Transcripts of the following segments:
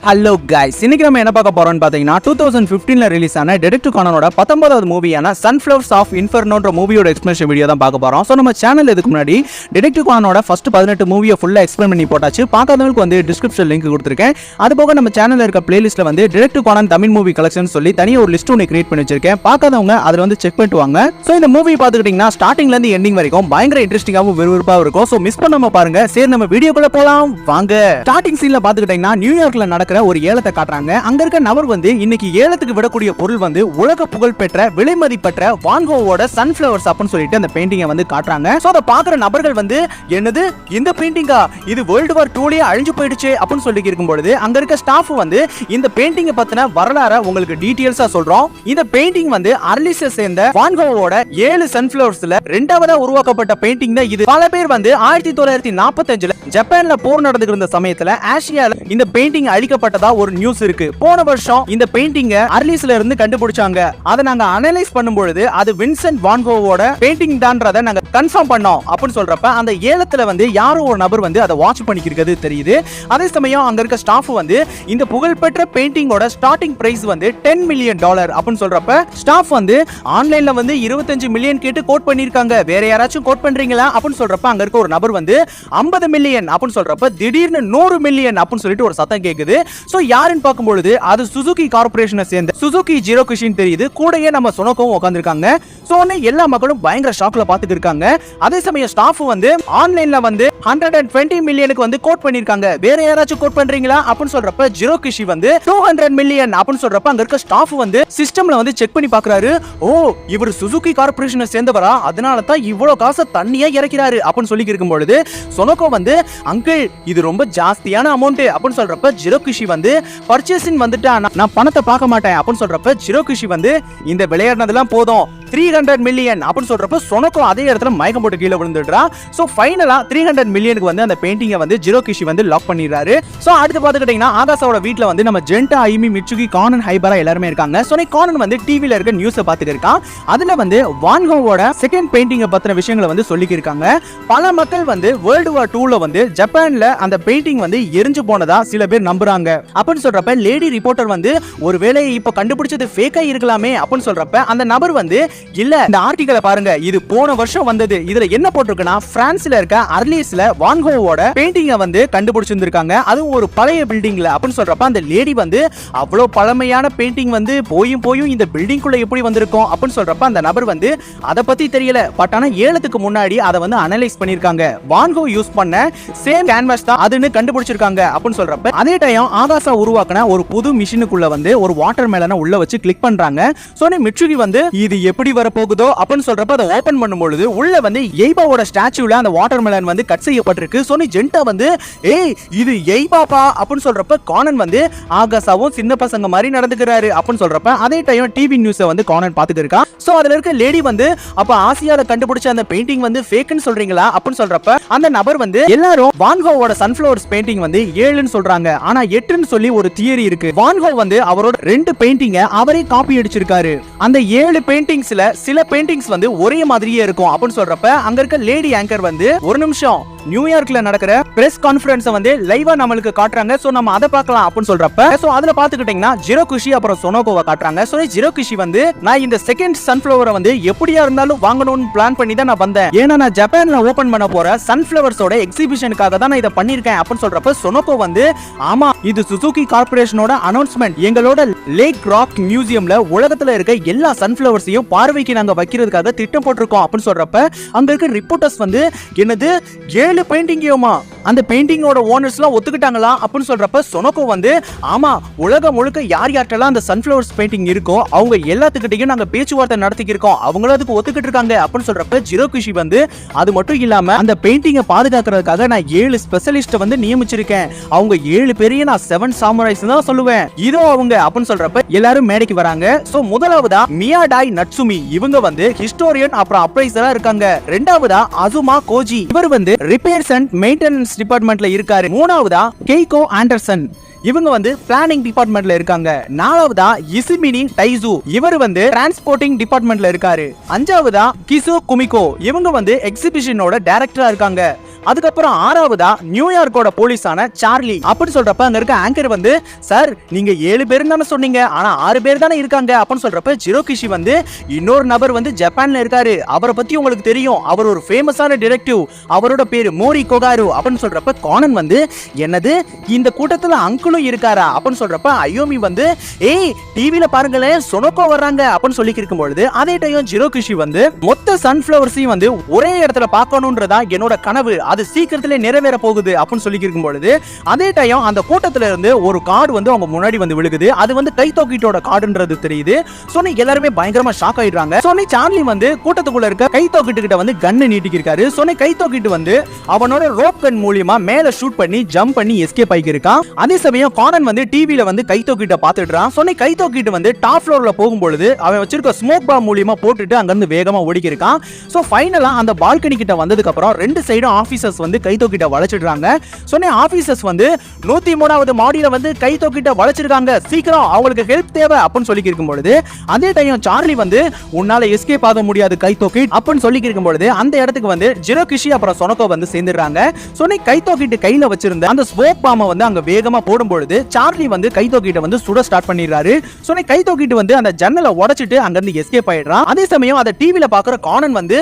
Hello guys, இன்னைக்கு நம்ம என்ன பார்க்க போறோம்னு பாத்தீங்கன்னா 2015ல ரிலீஸ் ஆன டிடெக்டிவ் கானனோட 19வது மூவியான சன்ஃப்ளவர்ஸ் ஆஃப் இன்ஃபர்னோன்ற மூவியோட எக்ஸ்பிளனேஷன் வீடியோ தான் பார்க்க போறோம். ஸோ நம்ம சேனல் இதுக்கு முன்னாடி டிடெக்டிவ் கானனோட ஃபர்ஸ்ட் 18 மூவியை ஃபுல்லா எக்ஸ்பிளைன் பண்ணி போட்டாச்சு. பார்க்காதவங்களுக்கு வந்து டிஸ்கிரிப்ஷன் லிங்க் கொடுத்துருக்கேன். அது போக நம்ம சேனல்ல இருக்க பிளேலிஸ்ட்ல வந்து detective Conan Tamil movie collection சொல்லி தனியாக ஒரு லிஸ்ட் ஒன்று கிரியேட் பண்ணி வச்சிருக்கேன். பார்க்காதவங்க அதில் வந்து செக் பண்ணிட்டு வாங்க. ஸோ இந்த மூவி பார்த்துக்கிட்டீங்கன்னா ஸ்டார்டிங்ல இருந்து எண்டிங் வரைக்கும் பயங்கர இன்ட்ரெஸ்டிங்காகவும் விறுவிறுப்பாகவும் இருக்கும். ஸோ மிஸ் பண்ணாம பாருங்க. சரி, நம்ம வீடியோக்குள்ள போலாம் வாங்க. ஸ்டார்டிங் சீன்ல பார்த்துக்கிட்டீங்கன்னா நியூயார்க்ல நடக்கிற ஒரு ஏலத்தை காட்டுறாங்க. அங்க இருக்க நபர் வந்து இன்னைக்கு ஏலத்துக்கு விடக்கூடிய பொருள் வந்து உலக புகழ் பெற்ற விலை மதிப்பற்ற வான் கோவோட சன்ஃப்ளவர்ஸ் அப்படின்னு சொல்லிட்டு அந்த பெயிண்டிங்கை வந்து காட்டுறாங்க. சோ அத பாக்குற நபர்கள் வந்து என்னது இந்த பெயிண்டிங்கா, இது வேர்ல்டு வார் 2லயே அழிஞ்சு போயிடுச்சு அப்படின்னு சொல்லி இருக்கும்போது அங்க இருக்க ஸ்டாஃப் வந்து இந்த பெயிண்டிங்கை பத்தின வரலாறை உங்களுக்கு டீடைல்ஸா சொல்றோம். இந்த பெயிண்டிங் வந்து அர்லிஸை சேர்ந்த வான் கோவோட 7 சன்ஃப்ளவர்ஸ்ல ரெண்டாவதா உருவாக்கப்பட்ட பெயிண்டிங் தான் இது. பல பேர் வந்து 1945ல ஜப்பான்ல போர் நடந்துட்டு இருந்த சமயத்துல ஆசியால இந்த பெயிண்டிங் அழிக்கப்பட்டதா ஒரு நியூஸ் இருக்கு. போன வருஷம் இந்த பெயிண்டிங்க அர்லிஸ்ல இருந்து கண்டுபிடிச்சாங்க. அதை நாங்க அனலைஸ் பண்ணும்போது அது வின்சென்ட் வான் கோவோட பெயிண்டிங் தான்றதை நாங்க கன்ஃபார்ம் பண்ணோம் அப்படின்னு சொல்றப்ப அந்த ஏலத்துல வந்து யாரோ ஒரு நபர் வந்து அதை வாட்ச் பண்ணிக்கிறது தெரியுது. அதே சமயம் அங்க இருக்க ஸ்டாஃப் வந்து இந்த புகழ்பெற்ற பெயிண்டிங்கோட ஸ்டார்டிங் பிரைஸ் வந்து $10 மில்லியன் அப்படின்னு சொல்றப்ப ஸ்டாஃப் வந்து ஆன்லைன்ல வந்து 25 மில்லியன் கேட்டு கோட் பண்ணிருக்காங்க. வேற யாராச்சும் கோட் பண்றீங்களா அப்படின்னு சொல்றப்ப அங்க இருக்க ஒரு நபர் வந்து 50 மில்லியன் அப்படின்னு சொல்றப்ப திடீர்னு 100 மில்லியன் அப்படின்னு சொல்லிட்டு ஒரு சத்தம் கேக்குது. சோ யாருன்னு பார்க்கும்போது அது சுசுகி கார்ப்பரேஷனை சேர்ந்த சுசுகி ஜிரோகுஷின்னு தெரியுது. கூடயே நம்ம சொனோகவும் உட்கார்ந்திருக்காங்க. சோ எல்லா மக்களும் பயங்கர ஷாக்ல பாத்துட்டு இருக்காங்க. அதே சமயம் ஸ்டாஃப் வந்து ஆன்லைன்ல வந்து 120 மில்லியனுக்கு வந்து கோட் பண்ணிருக்காங்க. வேற யாராச்சும் கோட் பண்றீங்களா அப்படின்னு சொல்றப்ப ஜிரோகுஷி வந்து 200 மில்லியன் அப்படின்னு சொல்றப்ப அங்க இருக்க ஸ்டாஃப் வந்து சிஸ்டம்ல வந்து செக் பண்ணி பாக்குறாரு. ஓ, இவர் சுசுகி கார்ப்பரேஷனை சேர்ந்தவரா, அதனால தான் இவ்வளவு காசை தண்ணியா இறக்கிறாரு அப்படின்னு சொல்லி இருக்கும்போது சொனோகோ வந்து அங்கிள் இது ரொம்ப ஜாஸ்தியான அமௌண்ட் அப்படின்னு சொல்றப்ப ஜிரோகுஷி வந்து பர்ச்சேசிங் வந்துட்டு நான் பணத்தை பார்க்க மாட்டேன் அப்படின்னு சொல்றப்ப ஜிரோகுஷி வந்து இந்த விளையாடுனதெல்லாம் போதும் 300 மில்லியன் அப்படின்னு சொல்றப்ப சொனோகோ அதே இடத்துல மயக்கம் போட்டு கீழே விழுந்துடுறா. சோ ஃபைனலா 300 மில்லியனுக்கு வந்து அந்த பெயிண்டிங்கை வந்து ஜிரோகுஷி வந்து லாக் பண்ணிடுறாரு. சோ அடுத்து பாத்துக்கிட்டீங்கன்னா ஆகாஷோட வீட்ல வந்து நம்ம ஜென்டா, ஐமி, மிட்சுகி, கானன், ஹைபரா எல்லாருமே இருக்காங்க. சோ கானன் வந்து டிவில இருக்க நியூஸை பார்த்துட்டு இருக்கான். அதுல வந்து வான் கோவோட செகண்ட் பெயிண்டிங்கை பத்தின விஷயங்களை வந்து சொல்லிக்கிருக்காங்க. பல மக்கள் வந்து வேர்ல்டு வார் 2ல வந்து ஜப்பான்ல அந்த பெயிண்டிங் வந்து எரிஞ்சு போனதா சில பேர் நம்புறாங்க அப்படின்னு சொல்றப்ப லேடி ரிப்போர்ட்டர் வந்து ஒருவேளை இப்ப கண்டுபிடிச்சது ஃபேக்கா இருக்கலாமே அப்படின்னு சொல்றப்ப அந்த நபர் வந்து இல்ல, இந்த ஆர்டிகலை பாருங்க, இது போன வருஷம் வந்தது. இதுல என்ன போட்டிருக்குன்னா பிரான்ஸ்ல இருக்க அர்லிஸ்ல வான் கோவோட பெயிண்டிங்கை வந்து கண்டுபிடிச்சிருந்திருக்காங்க. அதுவும் ஒரு பழைய பில்டிங்ல அப்படின்னு சொல்றப்ப அந்த லேடி வந்து அவ்வளவு பழமையான பெயிண்டிங் வந்து போயும் இந்த பில்டிங் குள்ள எப்படி வந்திருக்கும் அப்படின்னு சொல்றப்ப அந்த நபர் வந்து அதை பத்தி தெரியல. பட் ஆனா ஏலத்துக்கு முன்னாடி அதை வந்து அனலைஸ் பண்ணிருக்காங்க. வான் கோ யூஸ் பண்ண சேம் கேன்வாஸ் தான் அதுன்னு கண்டுபிடிச்சிருக்காங்க அப்படின்னு சொல்றப்ப அதே டைம் ஆகாஷா உருவாக்கின ஒரு புது மிஷினுக்குள்ள வந்து ஒரு வாட்டர் மெலனை உள்ள வச்சு கிளிக் பண்றாங்க. சோ மிட்சுகி வந்து இது எப்படி வர போகுதோ அப்படின்னு சொல்றப்ப அதை ஓபன் பண்ணும்போது உள்ள வந்து எய்பாவோட ஸ்டாச்சுல அந்த வாட்டர் மெலன் வந்து கட் செய்யப்பட்டிருக்கு. சோ ஜென்டா வந்து ஏய் இது எய்பாப்பா அப்படின்னு சொல்றப்ப கானன் வந்து ஆகாஷாவும் சின்ன பசங்க மாதிரி நடந்துக்கிறாரு அப்படின்னு சொல்றப்ப அதே டைம் டிவி நியூஸை வந்து கானன் பாத்துட்டு இருக்கான். சோ அதுல இருக்க லேடி வந்து அப்ப ஆசியால கண்டுபிடிச்ச அந்த பெயிண்டிங் வந்து ஃபேக்னு சொல்றீங்களா அப்படின்னு சொல்றப்ப அந்த நபர் வந்து எல்லாரும் வான் கோவோட சன்ஃப்ளவர்ஸ் பெயிண்டிங் வந்து 7ன்னு சொல்றாங்க. ஆனா 8ன்னு சொல்லி ஒரு தியரி இருக்கு. வான் கோ வந்து அவரோட 2 பெயிண்டிங்கை அவரே காப்பி அடிச்சிருக்காரு. அந்த 7 பெயிண்டிங்ஸ்ல சில பெயிண்டிங்ஸ் வந்து ஒரே மாதிரியே இருக்கும் அப்படின்னு சொல்றப்ப அங்க இருக்க லேடி ஆங்கர் வந்து ஒரு நிமிஷம் நியூயார்க்ல நடக்கிற பிரஸ் கான்ஃபரன்ஸ் வந்து லைவா நமக்கு காட்டுறாங்க. சோ நம்ம அதை பார்க்கலாம் அப்படின்னு சொல்றப்ப சோ அதுல பாத்துக்கிட்டீங்கன்னா ஜிரோகுஷி அப்புறம் சொனோகோவை காட்டுறாங்க. சோ ஜிரோகுஷி வந்து நான் இந்த செகண்ட் சன்ஃப்ளவரை வந்து எப்படியா இருந்தாலும் வாங்கணும்னு பிளான் பண்ணி தான் நான் வந்தேன். ஏன்னா நான் ஜப்பான்ல ஓபன் பண்ண போற சன்ஃப்ளவர்ஸோட எக்ஸிபிஷனுக்காக தான் நான் இதை பண்ணிருக்கேன் அப்படின்னு சொல்றப்ப சொனோகோ வந்து ஆமா, இது சுசுகி கார்ப்பரேஷனோட அனௌன்ஸ்மெண்ட். எங்களோட லேக் ராக் மியூசியம்ல உலகத்துல இருக்க எல்லா சன்ஃப்ளவர்ஸையும் பார்வைக்கு நாங்க வைக்கிறதுக்காக திட்டம் போட்டிருக்கோம் அப்படின்னு சொல்றப்ப அங்க இருக்க ரிப்போர்ட்டர்ஸ் வந்து என்னது 7 பெயிண்டிங்கோமா, அந்த பெயிண்டிங்கோட ஓனர்ஸ்லாம் ஒத்துக்கிட்டாங்களா அப்படின்னு சொல்றப்ப சொனோகோ வந்து ஆமா, உலகம் முழுக்க யார் யார்ட்டெல்லாம் அந்த சன்ஃப்ளவர்ஸ் பெயிண்டிங் இருக்கோ அவங்க எல்லாத்துக்கிட்டையும் நாங்க பேச்சுவார்த்தை நடத்திக்கிருக்கோம், அவங்களும் அதுக்கு ஒத்துக்கிட்டு இருக்காங்க அப்படின்னு சொல்றப்ப ஜிரோகுஷி வந்து அது மட்டும் இல்லாம அந்த பெயிண்டிங்கை பாதுகாக்கிறதுக்காக நான் 7 ஸ்பெஷலிஸ்ட வந்து நியமிச்சிருக்கேன். அவங்க 7 பேரையும் நான் 7 சாமுரைஸ் தான் சொல்லுவேன். இதோ அவங்க அப்படின்னு சொல்றப்ப எல்லாரும் மேடைக்கு வராங்க. சோ முதலாவதா மியாடாய் நட்சுமி, இவங்க வந்து ஹிஸ்டோரியன் அப்புறம் அப்ரைசரா இருக்காங்க. ரெண்டாவதா அசுமா கோஜி, இவர் வந்து ரிப்பேர்ஸ் அண்ட் மெயின்டெனன்ஸ் டிபார்ட்மெண்ட்ல இருக்காரு. மூணாவதா கெய்கோ ஆண்டர்சன், இவங்க வந்து பிளானிங் டிபார்ட்மெண்ட்ல இருக்காங்க. நாலாவதா இசுமினி டைசு, இவர் வந்து டிரான்ஸ்போர்ட்டிங் டிபார்ட்மெண்ட்ல இருக்காரு. அஞ்சாவதா கிசோ குமிகோ, இவங்க வந்து எக்ஸிபிஷனோட டைரக்டரா இருக்காங்க. அதுக்கப்புறம் ஆறாவதா நியூயார்க்கோட போலீஸான சார்லி அப்படின்னு சொல்றப்ப அங்க இருக்க ஆங்கர் வந்து சார் நீங்க 7 பேர் தானே சொன்னீங்க ஆனா 6 பேர் தானே இருக்காங்க அப்படின்னு சொல்றப்ப ஜிரோகிஷி வந்து இன்னொரு நபர் வந்து ஜப்பான்ல இருக்காரு அவரை பத்தி உங்களுக்கு தெரியும் அவர் ஒரு ஃபேமஸான டிடெக்டிவ் அவரோட பேரு மோரி கொகாரு அப்படின்னு சொல்றப்ப கானன் வந்து என்னது இந்த கூட்டத்துல அங்கிளும் இருக்காரா அப்படின்னு சொல்றப்ப அயோமி வந்து ஏய் டிவில பாருங்களேன் சொனோகோ வர்றாங்க அப்படின்னு சொல்லி இருக்கும்பொழுது அதே டைம் ஜிரோகிஷி வந்து மொத்த சன்ஃபிளவர்ஸையும் வந்து ஒரே இடத்துல பார்க்கணும்ன்றதா என்னோட கனவு அது சீக்கிரத்திலே நிறைவேற போகுது அப்படின்னு சொல்லி இருக்கும்பொழுது அதே டைம் அந்த கூட்டத்துல இருந்து ஒரு கார்டு வந்து அவங்க முன்னாடி வந்து விழுகுது அது வந்து கைத்தோக்கிட்டோட கார்டுன்றது தெரியுது சோனி எல்லாருமே பயங்கரமா ஷாக் ஆயிடுறாங்க சோனி சார்லி வந்து கூட்டத்துக்குள்ள இருக்க கைத்தோக்கிட்டு கிட்ட வந்து கண்ணை நீட்டிக்கிருக்காரு சோனி கைத்தோக்கிட்டு வந்து அவனோட ரோப் கன் மூலியமா மேல ஷூட் பண்ணி ஜம்ப் பண்ணி எஸ்கேப் ஆகியிருக்கான் அதே சமயம் கானன் வந்து டிவில வந்து கைத்தோக்கிட்ட பாத்துடுறான் சோனி கைத்தோக்கிட்டு வந்து டாப் ஃப்ளோர்ல போகும்பொழுது அவன் வச்சிருக்க ஸ்மோக் பாம் மூலியமா போட்டுட்டு அங்க இருந்து வேகமா ஓடிக்கிருக்கான் சோ ஃபைனலா அந்த பால்கனி கிட்ட வந்ததுக்கு அப்புறம் ரெண்டு சைடும் ஆபீசர்ஸ் வந்து கைத்தோக்கிட்ட வளைச்சிடுறாங்க சோனி ஆபீசர்ஸ் வந்து 103வது மாடியில வந்து கைத்தோக்கிட்ட வளைச்சிருக்காங்க சீக்கிரம் அவங்களுக்கு ஹெல்ப் தேவை அப்படின்னு சொல்லி இருக்கும்பொழுது அதே டைம் சார்லி வந்து உன்னால எஸ்கேப் ஆக முடியாது கைத்தோக்கிட் அப்படின்னு சொல்லி இருக்கும்பொழுது அந்த இடத்துக்கு வந்து ஜிரோகிஷி அப்புறம் சொனோகோ வந்து சேர்ந்துடுறாங்க சோனி கைத்தோக்கிட்டு கையில வச்சிருந்த அந்த ஸ்மோக் பாமை வந்து அங்க வேகமா போடும்பொழுது சார்லி வந்து கைத்தோக்கிட்ட வந்து சுட ஸ்டார்ட் பண்ணிடுறாரு சோனி கைத்தோக்கிட்டு வந்து அந்த ஜன்னலை உடைச்சிட்டு அங்க இருந்து எஸ்கேப் ஆயிடுறான் அதே சமயம் அதை டிவில பாக்குற கானன் வந்து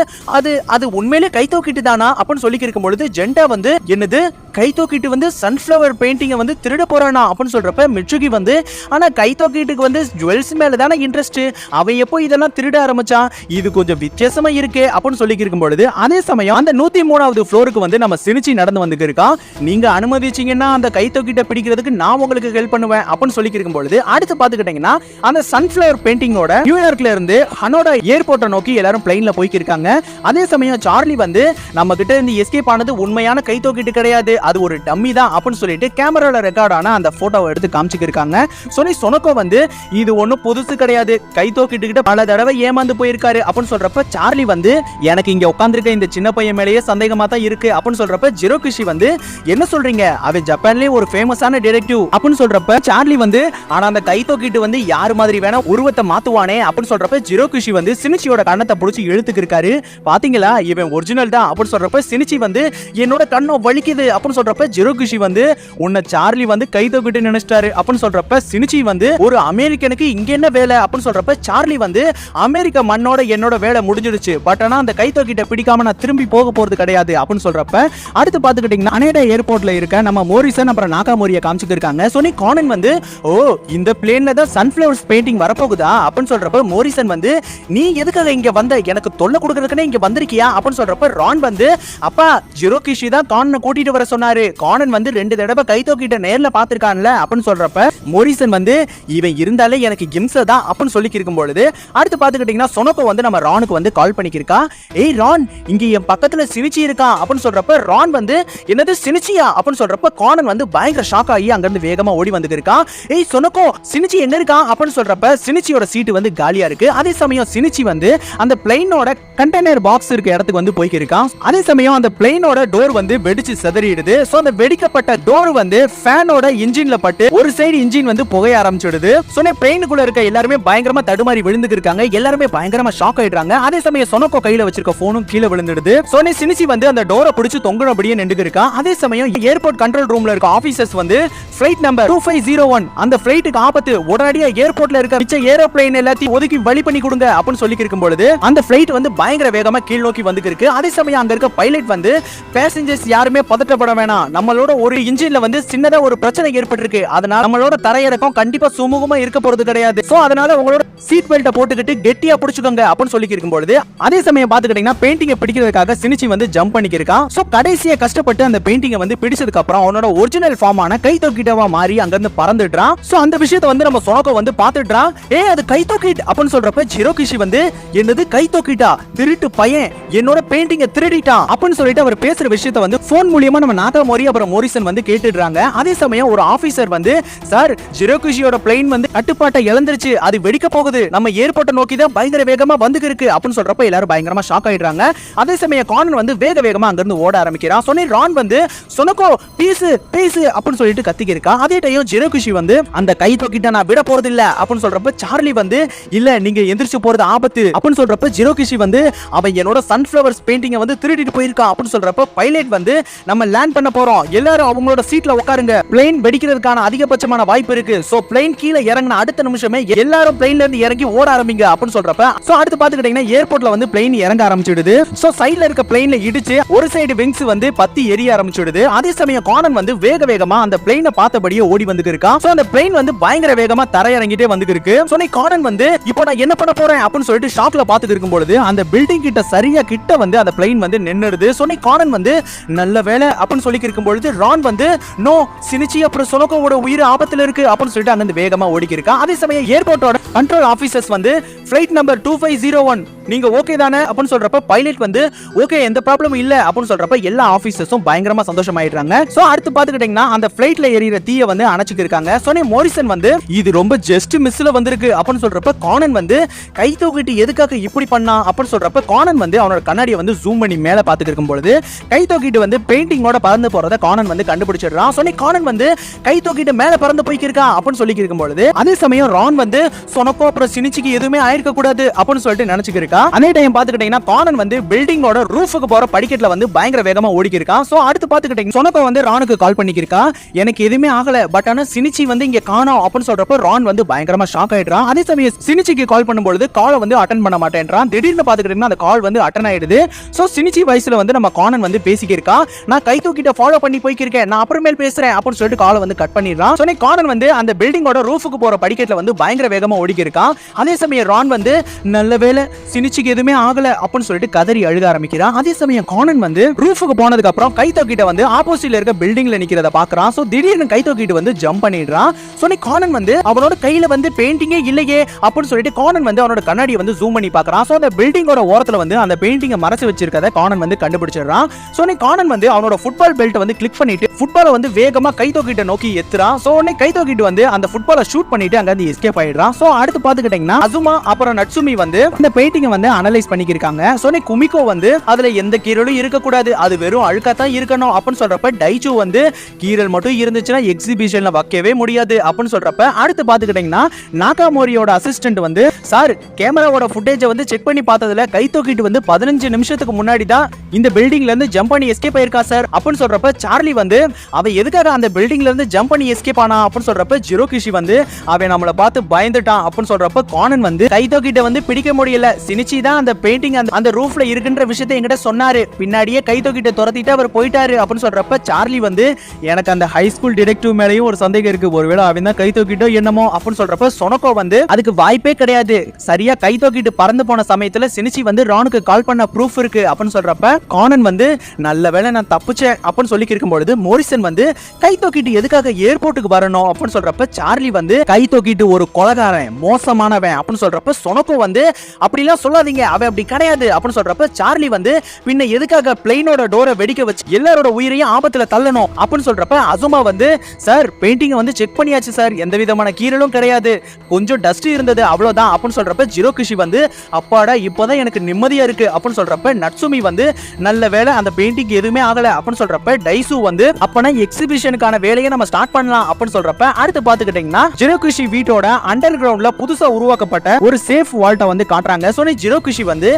அது உண்மையிலே கைத்தோக்கிட்டு தானா அப்படின்னு சொல்லி இருக்கும்பொழுது ஜெண்டா வந்து என்னது கைத்தோக்கிட்டு வந்து சன்ஃபிளவர் பெயிண்டிங்க வந்து திருட போறானா அப்படின்னு சொல்றப்ப மிட்சுகி வந்து ஆனா கைத்தோக்கிட்டுக்கு வந்து ஜுவல்ஸ் மேல தானே இன்ட்ரெஸ்ட் அவன் எப்போ இதெல்லாம் திருட ஆரம்பிச்சான் இது கொஞ்சம் வித்தியாசமா இருக்கு அப்படின்னு சொல்லி இருக்கும்பொழுது அதே சமயம் அந்த 103வது ஃப்ளோருக்கு வந்து நம்ம சினிச்சி நடந்து வந்து இருக்கா நீங்க அனுமதிச்சீங்கன்னா அந்த கைத்தோக்கிட்ட பிடிக்கிறதுக்கு நான் உங்களுக்கு ஹெல்ப் பண்ணுவேன் அப்படின்னு சொல்லி இருக்கும்பொழுது அடுத்து பாத்துக்கிட்டீங்கன்னா அந்த சன்ஃபிளவர் பெயிண்டிங்கோட நியூயார்க்ல இருந்து ஹனோடா ஏர்போர்ட்டை நோக்கி எல்லாரும் பிளைன்ல போய்க்கு இருக்காங்க அதே சமயம் சார்லி வந்து நம்ம கிட்ட இருந்து எஸ்கேப் ஆனது உண்மையான கைத்தோக்கிட்டு கிடையாது அது ஒரு டம்மி தான் அப்படின்னு சொல்லிட்டு கேமரால ரெக்கார்ட் ஆன அந்த போட்டோவை எடுத்து காமிச்சிருக்காங்க சோனி சொனோகோ வந்து இது ஒன்னும் புதுசு கிடையாது கைத்தோக்கிட்டு கிட்ட பல தடவை ஏமாந்து போயிருக்காரு அப்படின்னு சொல்றப்ப சார்லி வந்து எனக்கு இங்க உட்கார்ந்திருக்க இந்த சின்ன பையன் மேலேயே சந்தேகமா தான் இருக்கு அப்படின்னு சொல்றப்ப ஜிரோகிஷி வந்து என்ன சொல்றீங்க அவன் ஜப்பான்லயே ஒரு ஃபேமஸான டிடெக்டிவ் அப்படின்னு சொல்றப்ப சார்லி வந்து ஆனா அந்த கைத்தோக்கிட்டு வந்து யாரு மாதிரி வேணா உருவத்தை மாத்துவானே அப்படின்னு சொல்றப்ப ஜிரோகிஷி வந்து சினிச்சியோட கண்ணத்தை பிடிச்சி இழுத்துக்கு இருக்காரு பாத்தீங்களா இவன் ஒரிஜினல் தான் அப்படின்னு சொல்றப்ப சினிச்சி வந்து என்னோட கண்ணம் வலிக்குது அப்படின்னு சொல்றப்ப ஜிரோகிஷி வந்து உன்னை சார்லி வந்து கைத்தோக்கிட்டு நினைச்சிட்டாரு அப்படின்னு சொல்றப்ப சினிச்சி வந்து ஒரு அமெரிக்கனுக்கு இங்க என்ன வேலை அப்படின்னு சொல்றப்ப சார்லி வந்து அமெரிக்க மண்ணோட என்னோட வேலை முடிஞ்சிடுச்சு பட் ஆனா அந்த கைத்தோக்கிட்ட பிடிக்காம நான் திரும்பி போக போறது கிடையாது அப்படின்னு சொல்றப்ப அடுத்து பாத்துக்கிட்டீங்கன்னா அனேடா ஏர்போர்ட்ல இருக்க நம்ம மோரிசன் அப்புறம் நாகாமோரியை காமிச்சிருக்காங்க சோனி கானன் வந்து ஓ இந்த பிளேன்ல தான் சன்ஃபிளவர்ஸ் பெயிண்டிங் வரப்போகுதா அப்படின்னு சொல்றப்ப மோரிசன் வந்து நீ எதுக்காக இங்க வந்த எனக்கு தொல்லை கொடுக்கறதுக்குனே இங்க வந்திருக்கியா அப்படின்னு சொல்றப்ப ரான் வந்து அப்பா ஜிரோகிஷி தான் கானனை கூட்டிட்டு வர சொன்னாரு கானன் வந்து 2 தடவை கைத்தோக்கிட்ட நேர்ல பாத்திருக்கான்ல அப்படின்னு சொல்றப்ப மோரிசன் வந்து இவன் இருந்தாலே எனக்கு கிம்ச தான் அப்படின்னு சொல்லி இருக்கும்பொழுது அடுத்து பாத்துக்கிட்டீங்கன்னா சொனோகோ வந்து நம்ம ரானுக்கு வந்து கால் பண்ணிக்கிருக்கா ஏய் ரான் இங்க என் பக்கத்துல சினிச்சி இருக்கா அப்படின்னு சொல்றப்ப ரான் வந்து என்னது சினிச்சியா அப்படின்னு சொல்றப்ப கானன் வந்து பயங்கர ஷாக் ஆகி அங்க இருந்து வேகமா ஓடி வந்துட்டு இருக்கான் ஏய் சொனோகோ சினிச்சி எங்க இருக்கா அப்படின்னு சொல்றப்ப சினிச்சியோட சீட்டு வந்து காலியா இருக்கு அதே சமயம் சினிச்சி வந்து அந்த பிளைனோட கண்டெய்னர் பாக்ஸ் இருக்க இடத்துக்கு வந்து போய்க்கு இருக்கான் அதே சமயம் அந்த பிளைனோட டோர் வந்து வெடிச்சு சிதறிடுது சோ அந்த வெடிக்கப்பட்ட டோர் வந்து ஃபேனோட இன்ஜின்ல பட்டு ஒரு சைடு இன்ஜின் வந்து புகைய ஆரம்பிச்சிடுது சோனே பிளைனுக்குள்ள இருக்க எல்லாருமே பயங்கரமா தடுமாறி விழுந்துட்டு இருக்காங்க எல்லாருமே பயங்கரமா ஷாக் ஆயிடுறாங்க அதே சமயம் சொனோகோ கையில வச்சிருக்க போனும் கீழே விழுந்துடுது சோனே சினிச்சி வந்து அந்த டோரை பிடிச்சு தொங்குனபடியே நின்னுட்டு இருக்கான் அதே சமயம் ஏர்போர்ட் கண்ட்ரோல் ரூம்ல இருக்க ஆபீசர்ஸ் வந்து ஃளைட் நம்பர் 2501 அந்த ஃளைட்டுக்கு ஆபத்து உடனடியா ஏர்போர்ட்ல இருக்க மிச்ச ஏரோப்ளேன் எல்லாத்தையும் ஒதுக்கி வழி பண்ணி கொடுங்க அப்படின்னு சொல்லி இருக்கும்பொழுது அந்த ஃளைட் வந்து பயங்கர வேகமா கீழ் நோக்கி வந்து இருக்கு அதே சமயம் அங்க இருக்க பைலட் வந்து பேசஞ்சர்ஸ் யாருமே பதட்டப்பட வேணாம் நம்மளோட ஒரு இன்ஜின்ல வந்து சின்னதா ஒரு பிரச்சனை ஏற்பட்டிருக்கு அதனால நம்மளோட தரையிறக்கம் கண்டிப்பா சுமூகமா இருக்க போறது கிடையாது சோ அதனால உங்களோட சீட் பெல்ட்டை போட்டுக்கிட்டு கெட்டியா பிடிச்சுக்கோங்க அப்படின்னு சொல்லி இருக்கும்பொழுது அதே சமயம் பாத்துக்கிட்டீங்கன்னா பெயிண்டிங்கை பிடிக்கிறதுக்காக சினிச்சி வந்து ஜம்ப் பண்ணிக்கிருக்கான் சோ கடைசியா கஷ்டப்பட்டு அந்த பெயிண்டிங்கை வந்து பிடிச்சதுக்கு அப்புறம் அவனோட ஒரிஜினல் ஃபார்மான கைத்தோக்கிட்டவா மாறி அங்க இருந்து பறந்துடுறான் சோ அந்த விஷயத்தை வந்து நம்ம சொனோகோ வந்து பாத்துடுறான் அது கைத்தோக்கிட் அப்படின்னு சொல்றப்ப ஜிரோகிஷி வந்து என்னது கைத்தோக்கிட்டா திருட்டு பையன் என்னோட பெயிண்டிங்கை திருடிட்டான் அப்படின்னு சொல்லிட்டு அவர் பேசுற விஷயத்தை வந்து போன் மூலியமா நம்ம நாகாமோரி அப்புறம் மோரிசன் வந்து கேட்டுடுறாங்க அதே சமயம் ஒரு ஆபீசர் வந்து சார் ஜிரோகிஷியோட பிளைன் வந்து கட்டுப்பாட்டை இழந்துருச்சு அது வெடிக்க போகுது போகுது, நம்ம ஏர்போர்ட்டை நோக்கி தான் பயங்கர வேகமா வந்துக்கு இருக்கு அப்படின்னு சொல்றப்ப எல்லாரும் பயங்கரமா ஷாக் ஆயிடுறாங்க. அதே சமயம் கானன் வந்து வேக வேகமா அங்க இருந்து ஓட ஆரம்பிக்கிறான். சொன்னே ரான் வந்து சொனக்கோ பீஸ் பீஸ் அப்படின்னு சொல்லிட்டு கத்திக்கி இருக்கா. அதே டைம் ஜிரோகிஷி வந்து அந்த கை தூக்கிட்ட நான் விட போறது இல்ல அப்படின்னு சொல்றப்ப சார்லி வந்து இல்ல நீங்க எந்திரிச்சு போறது ஆபத்து அப்படின்னு சொல்றப்ப ஜிரோகிஷி வந்து அவன் என்னோட சன்ஃபிளவர்ஸ் பெயிண்டிங்கை வந்து திருடிட்டு போயிருக்கான் அப்படின்னு சொல்றப்ப பைலட் வந்து நம்ம லேண்ட் பண்ண போறோம், எல்லாரும் அவங்களோட சீட்ல உட்காருங்க, பிளேன் வெடிக்கிறதுக்கான அதிகபட்சமான வாய்ப்பு இருக்கு, சோ பிளேன் கீழே இறங்கின அடுத்த நிமிஷமே எல்லாரும் பிளேன்ல இருந்து இறங்கி ஓட ஆரம்பிங்க அப்படின்னு சொல்றப்ப சோ அடுத்து பாத்துக்கிட்டீங்கன்னா ஏர்போர்ட்ல வந்து பிளேன் இறங்க ஆரம்பிச்சிடுது. சோ சைடுல இருக்க பிளேன்ல இடிச்சு ஒரு சைடு விங்ஸ் வந்து பத்தி எரிய ஆரம்பிச்சிடுது. அதே சமயம் கானன் வந்து வேக வேகமா அந்த பிளேனை பார்த்தபடியே ஓடி வந்து இருக்கான். சோ அந்த பிளேன் வந்து பயங்கர வேகமா தரையிறங்கிட்டே வந்து இருக்கு. சோ கானன் வந்து இப்போ நான் என்ன பண்ண போறேன் அப்படின்னு சொல்லிட்டு ஷாக்ல பாத்துட்டு இருக்கும் பொழுது அந்த பில்டிங் கிட்ட சரியா கிட்ட வந்து அந்த பிளேன் வந்து நின்னுடுது. சோ கானன் வந்து நல்ல வேலை அப்படின்னு சொல்லி இருக்கும் பொழுது ரான் வந்து நோ சினிச்சி அப்புறம் சொலோகோவோட உயிர் ஆபத்துல இருக்கு அப்படின்னு சொல்லிட்டு அங்க இருந்து வேகமா ஓடி இருக்கான். அதே சமயம் ஏர்போர்ட்டோட கண்ட்ரோல் ஆபீசர்ஸ் வந்து ஃளைட் நம்பர் 2501 நீங்க ஓகே தானே அப்படின்னு சொல்றப்ப பைலட் வந்து ஓகே எந்த ப்ராப்ளமும் இல்ல அப்படின்னு சொல்றப்ப எல்லா ஆபீசர்ஸும் பயங்கரமா சந்தோஷமாயிடுறாங்க. சோ அடுத்து பாத்துக்கிட்டீங்கன்னா அந்த ஃளைட்ல எரியிற தீயை வந்து அணைச்சிட்டு இருக்காங்க. சோனே மோரிசன் வந்து இது ரொம்ப ஜஸ்ட் மிஸ்ல வந்திருக்கு அப்படின்னு சொல்றப்ப கானன் வந்து கை தூக்கிட்டு எதுக்காக இப்படி பண்ணா அப்படின்னு சொல்றப்ப கானன் வந்து அவனோட கண்ணாடியை வந்து ஜூம் பண்ணி மேல பாத்துட்டு இருக்கும் பொழுது கை தூக்கிட்டு வந்து பெயிண்டிங்கோட பறந்து போறத கானன் வந்து கண்டுபிடிச்சிடுறான். சோனே கானன் வந்து கை தூக்கிட்டு மேல பறந்து போய்க்கிருக்கான் அப்படின்னு சொல்லி இருக்கும் பொழுது அதே சமயம் ரான் வந்து சொனக்கோ அப்புறம் சினிச்சிக்கு எதுவுமே ஆயிருக்க கூடாது அப்படின்னு சொல்லிட்டு நினைச்சுக்கு இருக்கா. அதே டைம் பாத்துக்கிட்டீங்கன்னா கானன் வந்து பில்டிங்கோட ரூஃபுக்கு போற படிக்கட்ல வந்து பயங்கர வேகமா ஓடிக்கி இருக்கான். சோ அடுத்து பாத்துக்கிட்டீங்க சொனக்கோ வந்து ரானுக்கு கால் பண்ணிக்கிருக்கா, எனக்கு எதுவுமே ஆகல பட் ஆனா சினிச்சி வந்து இங்க காணோம் அப்படின்னு சொல்றப்ப ரான் வந்து பயங்கரமா ஷாக் ஆயிடுறான். அதே சமயம் சினிச்சிக்கு கால் பண்ணும்போது காலை வந்து அட்டன் பண்ண மாட்டேன்றான். திடீர்னு பாத்துக்கிட்டீங்கன்னா அந்த கால் வந்து அட்டன் ஆயிடுது. சோ சினிச்சி வயசுல வந்து நம்ம கானன் வந்து பேசிக்கி இருக்கா, நான் கை தூக்கிட்ட ஃபாலோ பண்ணி போய்க்கிருக்கேன், நான் அப்புறமேல் பேசுறேன் அப்படின்னு சொல்லிட்டு காலை வந்து கட் பண்ணிடுறான். சோ கானன் வந்து அந்த பில்டிங்கோட ரூஃபுக்கு போற படிக்கட்ல வந்து பயங்கர வேகமா ஓடிக்கி இருக்கான். அதே சமயம் ரான் வந்து நல்ல வேலை சினிச்சிக்கு எதுவுமே ஆகல அப்படின்னு சொல்லிட்டு கதறி அழுக ஆரம்பிக்கிறான். அதே சமயம் கானன் வந்து ரூஃபுக்கு போனதுக்கு அப்புறம் கை தூக்கிட்ட வந்து ஆப்போசிட்ல இருக்க பில்டிங்ல நிக்கிறத பாக்குறான். சோ திடீர்னு கை தூக்கிட்டு வந்து ஜம்ப் பண்ணிடுறான். சோ கானன் வந்து அவனோட கையில வந்து பெயிண்டிங்கே இல்லையே அப்படின்னு சொல்லிட்டு கானன் வந்து அவனோட கண்ணாடியை வந்து ஜூம் பண்ணி பார்க்கறான். சோ அந்த பில்டிங்கோட ஓரத்துல வந்து அந்த பெயிண்டிங்கை மறைச்சு வச்சிருக்கத கானன் வந்து கண்டுபிடிச்சிடுறான். சோ கானன் வந்து அவனோட ஃபுட்பால் பெல்ட் வந்து கிளிக் பண்ணிட்டு ஃபுட்பாலை வந்து வேகமா கை தூக்கிட்ட நோக்கி எத்துறான். சோ கை தூக்கிட்டு வந்து அந்த ஃபுட்பாலை ஷூட் பண்ணிட்டு அங்க இருந்து எஸ்கேப் ஆயிடுறான். சோ அடுத்து பாத்துக்கிட்டீங்கன்னா அசுமா அப்புறம் நட்சுமி வந்து இந்த பெயிண்டிங்கை வந்து அனலைஸ் பண்ணிக்கிருக்காங்க. சோ குமிகோ வந்து அதுல எந்த கீரலும் இருக்க கூடாது, அது வெறும் அழுக்கா தான் இருக்கணும் அப்படின்னு சொல்றப்ப டைச்சு வந்து கீரல் மட்டும் இருந்துச்சுன்னா எக்ஸிபிஷன்ல வைக்கவே முடியாது அப்படின்னு சொல்றப்ப அடுத்து பாத்துக்கிட்டீங்கன்னா நாகாமோரியோட அசிஸ்டன்ட் வந்து சார் கேமராவோட ஃபுட்டேஜை வந்து செக் பண்ணி பார்த்ததுல கை தூக்கிட்டு வந்து 15 நிமிஷத்துக்கு முன்னாடி தான் இந்த பில்டிங்ல இருந்து ஜம்ப் பண்ணி எஸ்கேப் ஆயிருக்கா சார் அப்படின்னு சொல்றப்ப சார்லி வந்து அவன் எதுக்காக அந்த பில்டிங்ல இருந்து ஜம்ப் பண்ணி எஸ்கேப் ஆனா அப்படின்னு சொல்றப்ப ஜிரோகிஷி வந்து அவன் நம்மள பார்த்து பயந்துட்டான் அப்படின்னு சொல்றப்ப கானன் வந்து கை தூக்கிட்ட வந்து பிடிக்க முடியல, சினிச்சி தான் அந்த பெயிண்டிங் அந்த ரூஃப்ல இருக்குன்ற விஷயத்தை என்கிட்ட சொன்னாரு, பின்னாடியே கை தூக்கிட்டு துரத்திட்டு அவர் போயிட்டாரு அப்படின்னு சொல்றப்ப சார்லி வந்து எனக்கு அந்த ஹை ஸ்கூல் டிடெக்டிவ் மேலயும் ஒரு சந்தேகம் இருக்கு, ஒருவேளை அவன் தான் கை தூக்கிட்டோ என்னமோ அப்படின்னு சொல்றப்ப சொனக்கோ வந்து அதுக்கு வாய்ப்பே கிடையாது, சரியா கை தூக்கிட்டு பறந்து போன சமயத்துல சினிச்சி வந்து ரானுக்கு கால் பண்ண ப்ரூஃப் இருக்கு அப்படின்னு சொல்றப்ப கானன் வந்து நல்ல வேளை நான் தப்பிச்சேன் அப்படின்னு சொல்லி இருக்கும்போது மோரிசன் வந்து கை தூக்கிட்டு எதுக்காக ஏர்போர்ட்டுக்கு வரணும் அப்படின்னு சொல்றப்ப சார்லி வந்து கை தூக்கிட்டு ஒரு கொலைகாரன் மோசமானவன் அப்படின்னு சொல்றப்ப சொனக்கோ வந்து அப்படிலாம் சொல்லாதீங்க அவன் அப்படி கிடையாது அப்படின்னு சொல்றப்ப சார்லி வந்து பின்ன எதுக்காக பிளேனோட டோரை வெடிக்க வச்சு எல்லாரோட உயிரையும் ஆபத்துல தள்ளணும் அப்படின்னு சொல்றப்ப அசுமா வந்து சார் பெயிண்டிங்கை வந்து செக் பண்ணியாச்சு சார், எந்த விதமான கீரலும் கிடையாது, கொஞ்சம் டஸ்ட் இருந்தது அவ்வளவுதான் அப்படின்னு சொல்றப்ப ஜிரோகிஷி வந்து அப்பாடா இப்போதான் எனக்கு நிம்மதியா இருக்கு அப்படின்னு சொல்றப்ப நட்சுமி வந்து நல்ல வேலை அந்த பெயிண்டிங் எதுவுமே ஆகல அப்படின்னு சொல்றப்ப டைசு வந்து அப்பனா எக்ஸிபிஷனுக்கான வேலையை நம்ம ஸ்டார்ட் பண்ணலாம் அப்படின்னு சொல்றப்ப அடுத்து பாத்துக்கிட்டீங்கன்னா ஜிரோகிஷி வீட்டோட அண்டர் கிரவுண்ட்ல புதுசா உருவாக்கப்பட்ட ஒரு சேஃப் வால்ட்டை வந்து காட்டுறாங்க. சோ ஜிரோகிஷி வந்து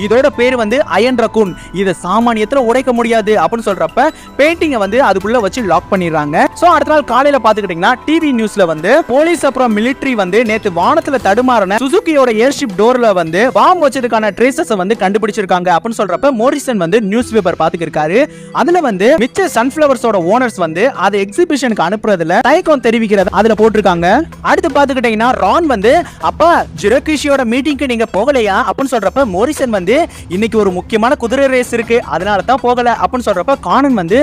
இதோட பேர் வந்து அயன் ரக்கூன், இதை சாமானியத்துல உடைக்க முடியாது அப்படின்னு சொல்றப்ப பெயிண்டிங்கை வந்து அதுக்குள்ள வச்சு லாக் பண்ணிடுறாங்க. சோ அடுத்த நாள் காலையில பாத்துக்கிட்டீங்கன்னா டிவி நியூஸ்ல வந்து போலீஸ் அப்புறம் மிலிட்டரி வந்து நேத்து வானத்துல தடுமாறின சுசுகியோட ஏர்ஷிப் டோர்ல வந்து பாம் வச்சதுக்கான ட்ரேசஸ் வந்து கண்டுபிடிச்சிருக்காங்க அப்படின்னு சொல்றப்ப மோரிசன் வந்து நியூஸ் பேப்பர் பாத்துக்கிருக்காரு. அதுல வந்து மிச்ச சன்ஃபிளவர்ஸோட ஓனர்ஸ் வந்து அதை எக்ஸிபிஷனுக்கு அனுப்புறதுல தயக்கம் தெரிவிக்கிறது அதுல போட்டிருக்காங்க. அடுத்து பாத்துக்கிட்டீங்கன்னா ரான் வந்து அப்பா ஜிரோகிஷியோட மீட்டிங்க்கு நீங்க போகலையா அப்படின்னு சொல்றப்ப மோரிசன் வந்து இன்னைக்கு ஒரு முக்கியமான குதிரை ரேஸ் இருக்கு அதனால தான் போகல அப்படின்னு சொல்றப்ப கானன் வந்து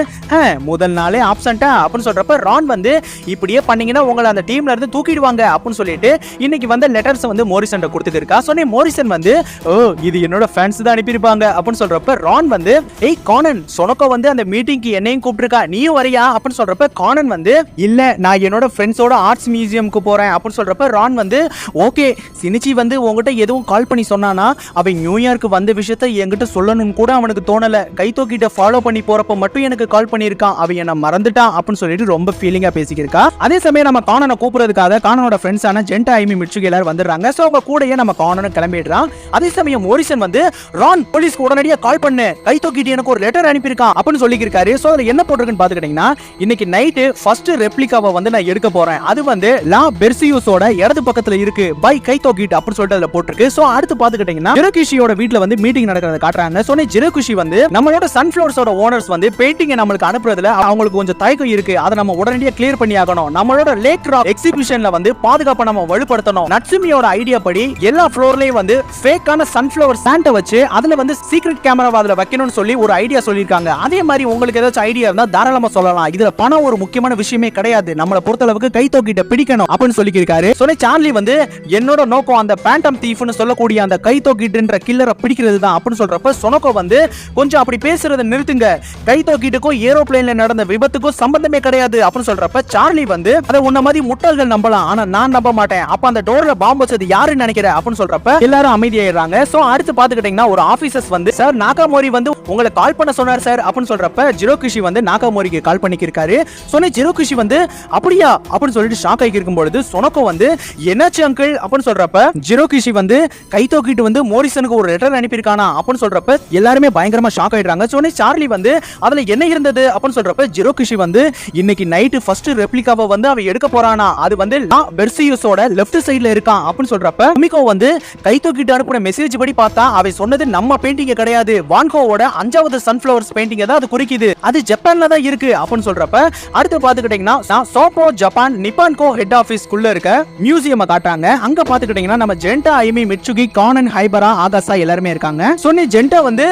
முதல் நாளே ஆப்சென்ட்டா அப்படின்னு சொல்றப்ப ரான் வந்து இப்படியே பண்ணீங்கன்னா உங்களை அந்த டீம்ல இருந்து தூக்கிடுவாங்க அப்படின்னு சொல்லிட்டு இன்னைக்கு வந்த லெட்டர்ஸ் வந்து மோரிசன் கொடுத்துட்டு இருக்கா. சொன்னே மோரிசன் வந்து ஓ இது என்னோட ஃபேன்ஸ் தான் அனுப்பியிருப்பாங்க அப்படின்னு சொல்றப்ப ரான் வந்து ஏய் கானன் சொனக்கோ வந்து அந்த மீட்டிங்க்கு என்னையும் கூப்பிட்டுருக்கா நீயும் வரியா அப்படின்னு சொல்றப்ப கானன் வந்து இல்ல நான் என்னோட ஃப்ரெண்ட்ஸோட ஆர்ட்ஸ் மியூசியம்க்கு போறேன் அப்படின்னு சொல்றப்ப ரான் வந்து ஓ ஓகே சினிச்சி வந்து உங்ககிட்ட எதுவும் கால் பண்ணி சொன்னானா அவன் நியூயார்க் வந்த விஷயத்த என்கிட்ட சொல்லணும்னு கூட அவனுக்கு தோணல. கைத்தோ கிட்ட ஃபாலோ பண்ணி போறப்ப மட்டும் எனக்கு கால் பண்ணியிருக்கான், அவன் என்ன மறந்துட்டான் அப்படின்னு சொல்லிட்டு ரொம்ப ஃபீலிங்கா பேசிக்கிருக்கா. அதே சமயம் நம்ம கானனை கூப்பிடுறதுக்காக கானனோட ஃப்ரெண்ட்ஸான ஜென்டா ஐமி மிட்சுகி எல்லாரும் வந்துடுறாங்க. ஸோ அவங்க கூடயே நம்ம கானனும் கிளம்பிடுறான். அதே சமயம் மோரிசன் வந்து ரான் போலீஸ்க்கு உடனடியாக கால் பண்ணு, கைத்தோ கிட்ட எனக்கு ஒரு லெட்டர் அனுப்பியிருக்கான் அப்படின்னு சொல்லியிருக்காரு. ஸோ அதில் என்ன போட்டிருக்குன்னு பார்த்துக்கிட்டீங்கன்னா இன்னைக்கு நைட்டு ஃபர்ஸ்ட் ரெப்ளிகாவை வந்து நான் எடுக்க போறேன், அது வந்து லா பெர்சியூஸோட இடது பக்கத்துல இருக்கு பை கைத்தோ கிட் அப்படின்னு சொல்லிட்டு அதுல போட்டிருக்கு. சோ அடுத்து பாத்துக்கிட்டீங்கன்னா ஜிரோகுஷியோட வீட்ல வந்து மீட்டிங் நடக்கிறத காட்டுறாங்க. சோ ஜிரோகுஷி வந்து நம்மளோட சன்ஃபிளவர்ஸோட ஓனர்ஸ் வந்து பெயிண்டிங் நம்மளுக்கு அனுப்புறதுல அவங்களுக்கு கொஞ்சம் தயக்கம் இருக்கு, அதை நம்ம உடனடியாக கிளியர் பண்ணி ஆகணும். நம்மளோட லேக் ராக் எக்ஸிபிஷன்ல வந்து பாதுகாப்பை நம்ம வலுப்படுத்தணும். நட்சுமியோட ஐடியா படி எல்லா ஃப்ளோர்லயும் வந்து ஃபேக்கான சன்ஃபிளவர் சாண்டை வச்சு அதுல வந்து சீக்ரெட் கேமரா அதுல வைக்கணும்னு சொல்லி ஒரு ஐடியா சொல்லியிருக்காங்க. அதே மாதிரி உங்களுக்கு ஏதாச்சும் ஐடியா இருந்தா தாராளமா சொல்லலாம். இதுல பணம் ஒரு முக்கியமான விஷயமே கிடையாது, நம்மளை பொறுத்தளவுக்கு கைத்தோ கிட்ட பிடிக்கணும் அப்படின்னு சொல்லியிருக்காரு. சொன்ன சார்லி வந்து என்னோட நோக்கம் அந்த பேண்டம் தீஃப்னு சொல்லக்கூடிய அந்த கைத்தோ கிட்ன்ற கில்லரை பிடிக்கிறது தான் அப்படின்னு சொல்றப்ப சொனக்கோ வந்து கொஞ்சம் அப்படி பேசுறதை நிறுத்துங்க, கைத்தோ கிட்டுக்கும் ஏரோப்ளேன்ல நடந்த விபத்துக்கும் சம்பந்தமே கிடையாது அப்படின்னு சொல்றப்ப சார்லி வந்து அதை உன்ன மாதிரி முட்டாள்கள் நம்பலாம், ஆனா நான் நம்ப மாட்டேன், அப்ப அந்த டோர்ல பாம்பு வச்சது யாருன்னு நினைக்கிற அப்படின்னு சொல்றப்ப எல்லாரும் அமைதியாயிடுறாங்க. சோ அடுத்து பாத்துக்கிட்டீங்கன்னா ஒரு ஆபீசர்ஸ் வந்து சார் நாகாமோரி வந்து உங்களை கால் பண்ண சொன்னார் சார் அப்படின்னு சொல்றப்ப ஜிரோகுஷி வந்து நாகாமோரிக்கு கால் பண்ணிக்கிருக்காரு. சொன்ன ஜிரோகுஷி வந்து அப்படியா அப்படின்னு சொல்லிட்டு ஷாக் ஆகி இருக்கும் பொழுது சொனக்கோ வந்து என்னாச்சு அங்கிள் அப்படின்னு சொல்றப்ப ஜிரோகுஷி வந்து கைத்தோ கிட் வந்து மோரிசனுக்கு ஒரு லெட்டர் அனுப்பியிருக்கானா அப்படின்னு சொல்றப்ப எல்லாருமே பயங்கரமா ஷாக் ஆயிடுறாங்க. சொன்ன சார்லி வந்து அதுல என்ன இருந்தது அப்படின்னு சொல்றப்ப ஜிரோகுஷி வந்து இன்னைக்கு நைட்டு ஃபர்ஸ்ட் ரெப்ளிகாவை வந்து அவன் எடுக்க போறானா, அது வந்து லா பெர்சியூஸோட லெஃப்ட் சைடுல இருக்கான் அப்படின்னு சொல்றப்ப மிகோ வந்து கைத்தோ கிட் அனுப்புன மெசேஜ் படி பார்த்தா அவன் சொன்னது நம்ம பெயிண்டிங் கிடையாது, வான்கோவோட 5வது சன்ஃபிளவர்ஸ் பெயிண்டிங் தான் அது குறிக்குது, அது ஜப்பான்ல தான் இருக்கு அப்படின்னு சொல்றப்ப அடுத்து பாத்துக்கிட்டீங்கன்னா சோப்போ ஜப்பான் நிப்பான்கோ ஹெட் ஆபீஸ்க்குள்ள இருக்க மியூசியம் காட்டுறாங்க. அங்க பாத்துக்கிட்டீங்கன்னா நம்ம ஜென்டா ஐமி மிட்சுகி கானன் ஹைபரா ஆகாசா எல்லாருமே இருக்காங்க. சொன்னி ஜென்டா வந்து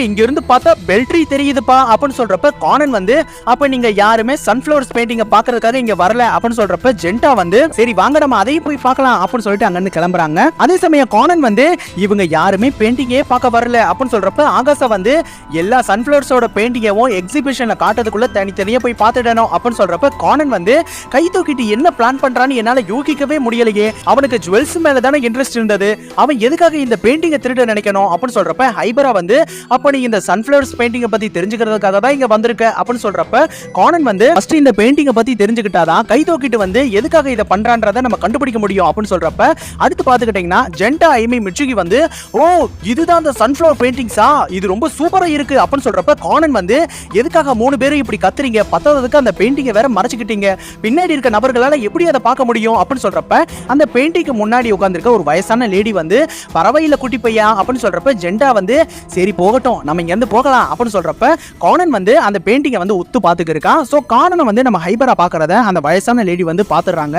இங்க இருந்து பார்த்தா பெல்ட்ரி தெரியுதுப்பா அப்படின்னு சொல்றப்ப கானன் வந்து அப்ப நீங்க யாருமே சன்ஃபிளவர்ஸ் பெயிண்டிங்க பாக்குறதுக்காக இங்க வரல அப்படின்னு சொல்றப்ப ஜென்டா வந்து சரி வாங்க நம்ம அதையும் போய் பார்க்கலாம் அப்படின்னு சொல்லிட்டு அங்க இருந்து கிளம்புறாங்க. அதே சமயம் கானன் வந்து இவங்க யாருமே பெயிண்டிங்கே பார்க்க வரல அப்படின்னு சொல்றப்ப ஆகாசா வந்து எல்லா சன்ஃபிளவர்ஸோட பெயிண்டிங்கவும் எக்ஸிபிஷன்ல காட்டுறதுக்குள்ள தனித்தனியா போய் பார்த்துடணும் அப்படின்னு சொல்றப்ப கானன் வந்து கை தூக்கிட்டு என்ன பிளான் பண்றான்னு என்னால யூகிக்கவே முடியலையே, அவனுக்கு ஜுவல்ஸ் மேல தானே இன்ட்ரெஸ்ட் இருந்தது, அவன் எதுக்காக இந்த பெயிண்டிங்கை திருட நினைக்கணும் அப்படின்னு சொல்றப்ப ஹைபரா வந்து அப்ப நீ இந்த சன்ஃபிளவர்ஸ் பெயிண்டிங்கை பத்தி தெரிஞ்சுக்கிறதுக்காக தான் இங்க வந்திருக்க அப்படின்னு சொல்றப்ப கானன் வந்து ஃபர்ஸ்ட் இந்த பெயிண்டிங்கை பத்தி தெரிஞ்சுக்கிட்டாதான் கை தூக்கிட்டு வந்து எதுக்காக இதை பண்றான்றதை நம்ம கண்டுபிடிக்க முடியும் அப்படின்னு சொல்றப்ப அடுத்து பாத்துக்கிட்டீங்கன்னா ஜென்டா ஐமி மிட்சுகி வந்து ஓ இதுதான் அந்த சன்ஃபிளவர் பெயிண்டிங்ஸா, இது ரொம்ப சூப்பரா இருக்கு அப்படின்னு சொல்றப்ப கானன் வந்து எதுக்காக 3 பேரும் இப்படி கத்துறீங்க, பத்தாவதுக்கு அந்த பெயிண்டிங்கை வேற மறைச்சிக்கிட்டீங்க, பின்னாடி இருக்க நபர்களால எப்படி அதை பார்க்க முடியும் அப்படின்னு சொல்றப்ப அந்த பெயிண்டிங்க்கு முன்னாடி உட்கார்ந்திருக்க ஒரு வயசான லேடி வந்து பரவாயில்ல குட்டி பையா அப்படின்னு சொல்றப்ப ஜெண்டா வந்து சரி போகட்டும் நம்ம இங்க இருந்து போகலாம் அப்படின்னு சொல்றப்ப கானன் வந்து அந்த பெயிண்டிங்கை வந்து உத்து பாத்துக்கு இருக்கான். சோ கானனை வந்து நம்ம ஹைபரா பாக்குறத அந்த வயசான லேடி வந்து பாத்துறாங்க.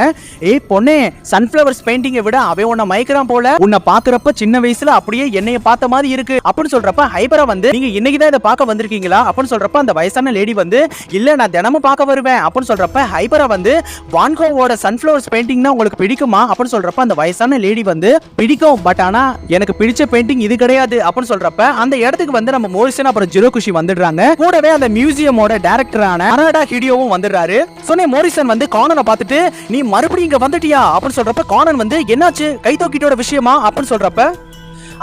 பொண்ணே சன்ஃபிளவர்ஸ் பெயிண்டிங்கை விட அவன் உன்னை மயக்கிறான் போல, உன்னை பாக்குறப்ப சின்ன வயசுல அப்படியே என்னைய பார்த்த மாதிரி இருக்கு அப்படின்னு சொல்றப்ப ஹைபரா வந்து நீங்க இன்னைக்குதான் இதை பார்க்க வந்திருக்கீங்களா அப்படின்னு சொல்றப்ப அந்த வயசான லேடி வந்து இல்ல நான் தினமும் பார்க்க வருவேன் அப்படின்னு சொல்றப்ப ஹைபரா வந்து வான்கோவோட சன்ஃபிளவர்ஸ் பெயிண்டிங்னா உங்களுக்கு பிடிக்குமா அப்படின்னு சொல்றப்ப அந்த வயசான லேடி வந்து பிடிக்கும், பட் ஆனா எனக்கு பிடிச்ச பெயிண்டிங் இது கிடையாது அப்படின்னு சொல்றப்ப அந்த இடத்துக்கு வந்து நம்ம மோரிசன் அப்புறம் ஜிரோகுஷி வந்துடுறாங்க. கூடவே அந்த மியூசியமோட டைரக்டரான அனாடா ஹிடியோவும் வந்துடுறாரு. சொன்ன மோரிசன் வந்து கானனை பார்த்துட்டு நீ மறுபடியும் இங்க வந்துட்டியா அப்படின்னு சொல்றப்ப கானன் வந்து என்னாச்சு கைத்தோ கிட்டோட விஷயமா அப்படின்னு சொல்றப்ப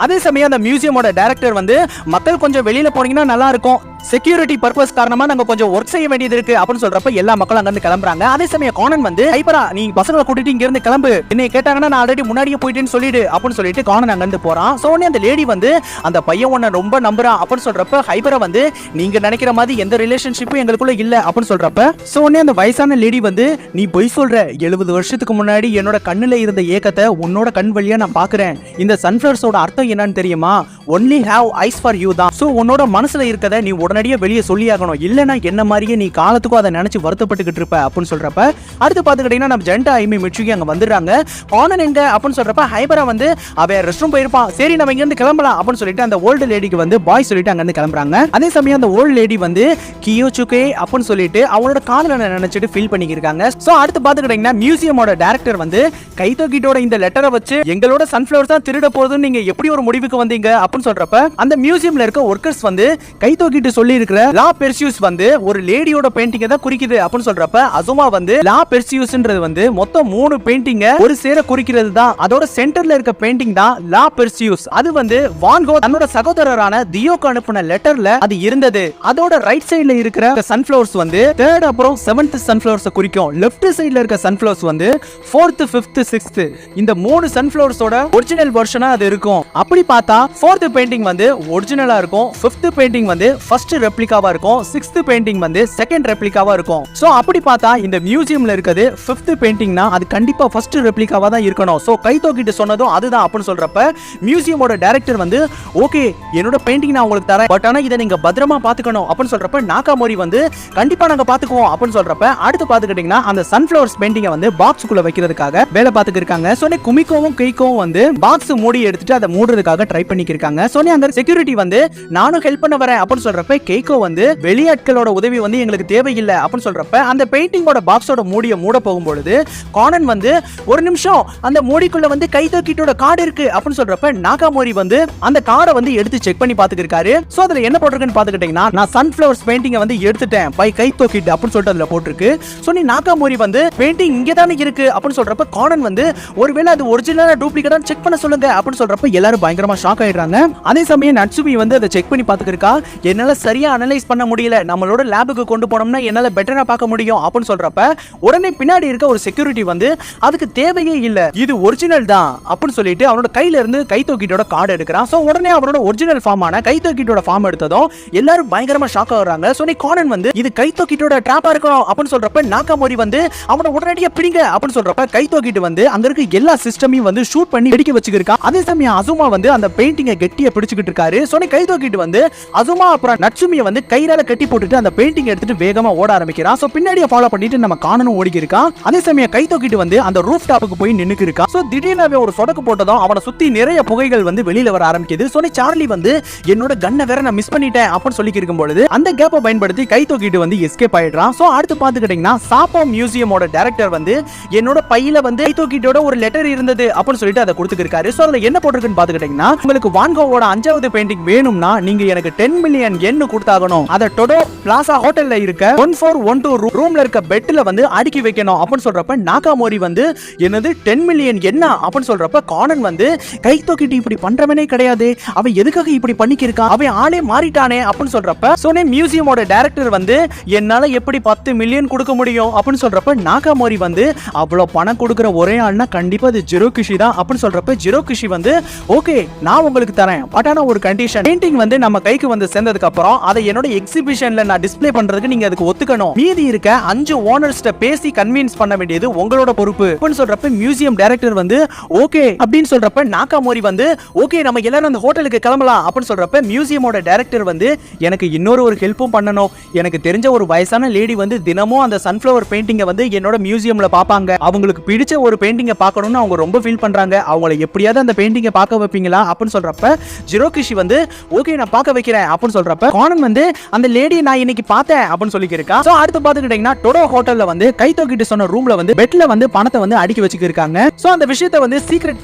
அதே சமயம் அந்த மியூசியமோட டைரக்டர் வந்து மக்கள் கொஞ்சம் வெளியில போனீங்கன்னா நல்லா இருக்கும், செக்யூரிட்டி பர்பஸ் காரணமா நாங்க கொஞ்சம் ஒர்க் செய்ய வேண்டியது இருக்கு அப்படின்னு சொல்றப்ப எல்லா மக்களும் அங்க இருந்து கிளம்புறாங்க. அதே சமயம் கானன் வந்து ஹைபரா நீ பசங்களை கூட்டிட்டு இங்க இருந்து கிளம்பு, என்னை கேட்டாங்கன்னா நான் ஆல்ரெடி முன்னாடியே போயிட்டேன்னு சொல்லிடு அப்படின்னு சொல்லிட்டு கானன் அங்க இருந்து போறான். சோ உடனே அந்த லேடி வந்து அந்த பையன் உன்னை ரொம்ப நம்புறான் அப்படின்னு சொல்றப்ப ஹைபரா வந்து நீங்க நினைக்கிற மாதிரி எந்த ரிலேஷன்ஷிப்பும் எங்களுக்குள்ள இல்ல அப்படின்னு சொல்றப்ப சோ உடனே அந்த வயசான லேடி வந்து நீ பொய் சொல்ற, 70 வருஷத்துக்கு முன்னாடி என்னோட கண்ணுல இருந்த ஏக்கத்தை உன்னோட கண் வழியா நான் பாக்குறேன், இந்த சன்ஃபிளவர்ஸோட அர்த்தம் என்னன்னு தெரியுமா, only have ice for you தான், சோ உன்னோட மனசுல இருக்கதை நீ உடனடியே வெளியே சொல்லியாகணும், இல்லனா என்ன மாதிரியே நீ காலத்துக்கும் அதை நினைச்சு வருத்தப்பட்டுக்கிட்டு இருப்ப அப்படின்னு சொல்றப்ப அடுத்து பாத்துக்கிட்டீங்கன்னா நம்ம ஜென்டா ஐமி மிட்சுகி அங்க வந்துடுறாங்க. கானன் எங்க அப்படின்னு சொல்றப்ப ஹைபரா வந்து அவன் ரெஸ்ட் ரூம் போயிருப்பான், சரி நம்ம இங்க இருந்து கிளம்பலாம் அப்படின்னு சொல்லிட்டு அந்த ஓல்டு லேடிக்கு வந்து பாய் சொல்லிட்டு அங்க இருந்து கிளம்புறாங்க. அதே சமயம் அந்த ஓல்டு லேடி வந்து கியோசுகே அப்படின்னு சொல்லிட்டு அவங்களோட காதல நினைச்சிட்டு ஃபீல் பண்ணிக்கிருக்காங்க. சோ அடுத்து பாத்துக்கிட்டீங்கன்னா மியூசியமோட டைரக்டர் வந்து கைத்தோ கிட்டோட இந்த லெட்டரை வச்சு எங்களோட சன்ஃபிளவர்ஸ் தான் திருட போறதுன்னு நீங்க எப்படி ஒரு முடிவுக்கு வந்தீங்க அப்படின்னு சொல்றப்ப அந்த மியூசியம்ல இருக்க ஒர்க்கர்ஸ் வந்து கைத்தோ கிட்ட சொல்லி இருக்கிற லா பெர்சியூஸ் வந்து ஒரு லேடியோட பெயிண்டிங் தான் குறிக்குது அப்படின்னு சொல்றப்ப அசுமா வந்து லா பெர்சியூஸ்ன்றது வந்து மொத்தம் 3 பெயிண்டிங்க ஒரு சேர குறிக்கிறது தான். அதோட சென்டர்ல இருக்க பெயிண்டிங் தான் லா பெர்சியூஸ். அது வந்து வான் கோ தன்னோட சகோதரரான தியோக்கு அனுப்பின லெட்டர்ல அது இருந்தது. அதோட ரைட் சைடுல இருக்கிற சன்ஃபிளவர்ஸ் வந்து 3rd அப்புறம் 7th சன்ஃபிளவர்ஸ் குறிக்கும். லெஃப்ட் சைடுல இருக்க சன்ஃபிளவர்ஸ் வந்து 4th 5th 6th இந்த 3 சன்ஃபிளவர்ஸோட ஒரிஜினல் வெர்ஷனா அது இருக்கும். அப்படி பார்த்தா 4th பெயிண்டிங் வந்து ஒரிஜினலா இருக்கும், 5th பெயிண்டிங் வந்து ஃபர்ஸ்ட் ரெப்ளிகாவா இருக்கும், 6th பெயிண்டிங் வந்து செகண்ட் ரெப்ளிகாவா இருக்கும். சோ அப்படி பார்த்தா இந்த மியூசியம்ல இருக்குது 5th பெயிண்டிங்னா அது கண்டிப்பா ஃபர்ஸ்ட் ரெப்ளிகாவா தான் இருக்கணும். சோ கை தூக்கிட்டு சொன்னதும் அதுதான் அப்படின்னு சொல்றப்ப மியூசியமோட டைரக்டர் வந்து ஓகே என்னோட பெயிண்டிங் நான் உங்களுக்கு தரேன், பட் ஆனா இதை நீங்க பத்திரமா பாத்துக்கணும் அப்படின்னு சொல்றப்ப நாகாமோரி வந்து கண்டிப்பா நாங்க பாத்துக்குவோம் அப்படின்னு சொல்றப்ப அடுத்து பாத்துக்கிட்டீங்கன்னா அந்த சன்ஃபிளவர்ஸ் பெயிண்டிங்கை வந்து பாக்ஸ்க்குள்ள வைக்கிறதுக்காக வேலை பார்த்துட்டு இருக்காங்க. சோனி குமிக்கோவும் கெய்கோவும் வந்து பாக்ஸ் மூடி எடுத்துட்டு அதை மூடுறதுக்காக ட்ரை பண்ணிக்கிருக்காங்க. சோனி அந்த செக்யூரிட்டி வந்து நானும் ஹெல்ப் பண்ண வரேன் அப்படின்னு சொல்றப்ப கெய்கோ வந்து வெளியாட்களோட உதவி வந்து எங்களுக்கு தேவையில்லை அப்படின்னு சொல்றப்ப அந்த பெயிண்டிங்கோட பாக்ஸோட மூடியை மூட போகும்பொழுது கானன் வந்து ஒரு நிமிஷம் அந்த மூடிக்குள்ள வந்து கைதோக்கிட்டோட கார்டு இருக்கு அப்படின்னு சொல்றப்ப நாகாமோரி வந்து அந்த கார்டை வந்து எடுத்து செக் பண்ணி பாத்துக்கிட்டு இருக்காரு. சோ அதுல என்ன போட்டிருக்குன்னு பாத்துக்கிட்டீங்கன்னா நான் சன்ஃபிளவர்ஸ் பெயிண்டிங்கை வந்து எடுத்துட்டேன் பை கைதோக்கிட் அப்படின்னு சொல்லிட்டு அதுல போட்டிருக்கு. சோ நீ நாகாமோரி வந்து பெயிண்டிங் இங்க தானே இருக்கு அப்படின்னு சொல்றப்ப கானன் வந்து ஒருவேளை அது ஒரிஜினலா டூப்ளிகேட்டா செக் பண்ண சொல்லுங்க அப்படின்னு சொல்றப்ப எல்லாரும் பயங்கரமா ஷாக் ஆயிடுறாங்க. அதே சமயம் நட்சுமி வந்து அதை செக் பண்ணி பாத்துக்கிருக்கா. என்னால சரியா அனலைஸ் பண்ண முடியல, நம்மளோட லேபுக்கு கொண்டு போனோம்னா என்னால பெட்டரா பார்க்க முடியும் அப்படின்னு சொல்றப்ப உடனே பின்னாடி இருக்க ஒரு செக்யூரிட்டி வந்து அதுக்கு தேவையே இல்ல, இது ஒரிஜினல் தான் அப்படின்னு சொல்லிட்டு அவனோட கையில இருந்து கைதோக்கிட்டோட கார்டு எடுக்கிறான். சோ உடனே அவரோட ஒரிஜினல் ஃபார்மான கைதோக்கிட்டோட ஃபார்ம் எடுத்ததும் எல்லாரும் பயங்கரமா ஷாக் ஆகுறாங்க. சோ நீ கானன் வந்து இது கைதோக்கிட்டோட டிராப்பா இருக்கணும் அப்படின்னு சொல்றப்ப நாகாமோரி வந்து அவனை உடனடியா பிடிங்க அப்படின்னு சொல்றப்ப கைதோக்கிட்டு வந்து அங்க இருக்க எல்லா சிஸ்டமையும் வந்து ஷூட் பண்ணி வெடிக்க வச்சுக்கிருக்கான். அதே சமயம் அசுமா வந்து அந்த பெயிண்டிங்கை கெட்டியா பிடிச்சிக்கிட்டு இருக்காரு. சோ நீ கைதோக்கிட்டு வந்து அசுமா அப்புறம் நட்சுமியை வந்து கையால கட்டி போட்டுட்டு அந்த பெயிண்டிங் எடுத்துட்டு வேகமா ஓட ஆரம்பிக்கிறான். சோ பின்னாடியே ஃபாலோ பண்ணிட்டு நம்ம கானனும் ஓடி இருக்கான். அதே சமயம் கைதோக்கிட்டு வந்து அந்த ரூஃப் டாப்புக்கு போய் நின்னுக்கு இருக்கான். சோ திடீர்னு ஒரு சொடக்கு போட்டதும் அவனை சுத்தி நிறைய புகைகள் வந்து வெளியில வர ஆரம்பிக்குது. சோ சார்லி வந்து என்னோட கன்னை வேற நான் மிஸ் பண்ணிட்டேன் அப்படின்னு சொல்லி இருக்கும் பொழுது அந்த கேப்பை பயன்படுத்தி கைதோக்கிட்டு வந்து எஸ்கேப் ஆயிடுறான். சோ அடுத்து பாத்துக்கிட்டீங்கன்னா சாப்போ மியூசியமோட டைரக்டர் வந்து என்னோட பையில வந்து கைதோக்கிட்டோட ஒரு லெட்டர் இருந்தது அப்படின்னு சொல்லிட்டு அதை கொடுத்துருக்காரு. சோ அதுல என்ன போட்டிருக்குன்னு பாத்துக்கிட்டீங்கன்னா உங்களுக்கு வான்கோவோட 5வது பெயிண்டிங் வேணும்னா நீங்க எனக்கு 10 மில்லியன் yen கொடுத்தாகணும், அதை டொடோ பிளாசா ஹோட்டல்ல இருக்க 1412 ரூம்ல இருக்க பெட்ல வந்து அடுக்கி வைக்கணும் அப்படின்னு சொல்றப்ப நாகாமோரி வந்து என்னது 10 மில்லியன் என்ன அப்படின்னு சொல்றப்ப கானன் வந்து கைதோக்கிட்டு இப்படி பண்றவனே கிடையாது, அவன் எதுக்காக இப்படி பண்ணிக்கிருக்கான், அவன் ஆளே மாறிட்டானே அப்படின்னு சொல்றப்ப சோனே மியூசியமோட டைரக்டர் வந்து என்னால எப்படி 10 மில்லியன் கொடுக்க முடியும் அப்படின்னு சொல்றப்ப நாகாமோரி வந்து அவ்வளவு பணம் கொடுக்கிற ஒரே ஆள்னா கண்டிப்பா அது ஜிரோகிஷி தான் அப்படின்னு சொல்றப்ப ஜிரோகிஷி வந்து ஓகே நான் உங்களுக்கு தரேன், பட் ஆனா ஒரு கண்டிஷன், பெயிண்டிங் வந்து நம்ம கைக்கு வந்து சேர்ந்ததுக்கு அப்புறம் அதை என்னோட எக்ஸிபிஷன்ல நான் டிஸ்ப்ளே பண்றதுக்கு நீங்க அதுக்கு ஒத்துக்கணும், மீதி இருக்க 5 ஓனர்ஸ்ட பேசி கன்வின்ஸ் பண்ண வேண்டியது உங்களோட பொறுப்பு அப்படின்னு சொல்றப்ப மியூசியம் டைரக்டர் வந்து ஓகே அப்படின்னு சொல்றப்ப நாகாமோரி வந்து ஓகே நம்ம எல்லாரும் அந்த ஹோட்டலுக்கு கிளம்பலாம் அப்படின்னு சொல்றப்ப மியூசியமோட டைரக்டர் வந்து எனக்கு இன்னொரு ஒரு ஹெல்ப்பும் பண்ணணும், எனக்கு தெரிஞ்ச ஒரு வயசான லேடி வந்து தினமும் அந்த சன்ஃபிளவர் பெயிண்டிங்கை வந்து என்னோட மியூசியம்ல பாப்பாங்க, அவங்களுக்கு பிடிச்ச ஒரு பெயிண்டிங்கை பார்க்கணும்னு அவங்க ரொம்ப ஃபீல் பண்றாங்க, அவங்களை எப்படியாவது அந்த பெயிண்டிங்கை பார்க்க வைப்பீங்களா அப்படின்னு சொல்றப்ப ஜிரோகிஷி வந்து ஓகே நான் பார்க்க வைக்கிறேன் அப்படின்னு சொல்றப்ப கானன் வந்து அந்த லேடியை நான் இன்னைக்கு பார்த்தேன் அப்படின்னு சொல்லியிருக்கா. சோ அடுத்து பாத்துக்கிட்டீங்கன்னா டொடோ ஹோட்டல்ல வந்து கைதோக்கிட்டு சொன்ன ரூம்ல வந்து பெட்ல வந்து பணத்தை வந்து அடுக்கி வச்சிருக்காங்க. சோ அந்த விஷயத்தை வந்து சீக்ரெட்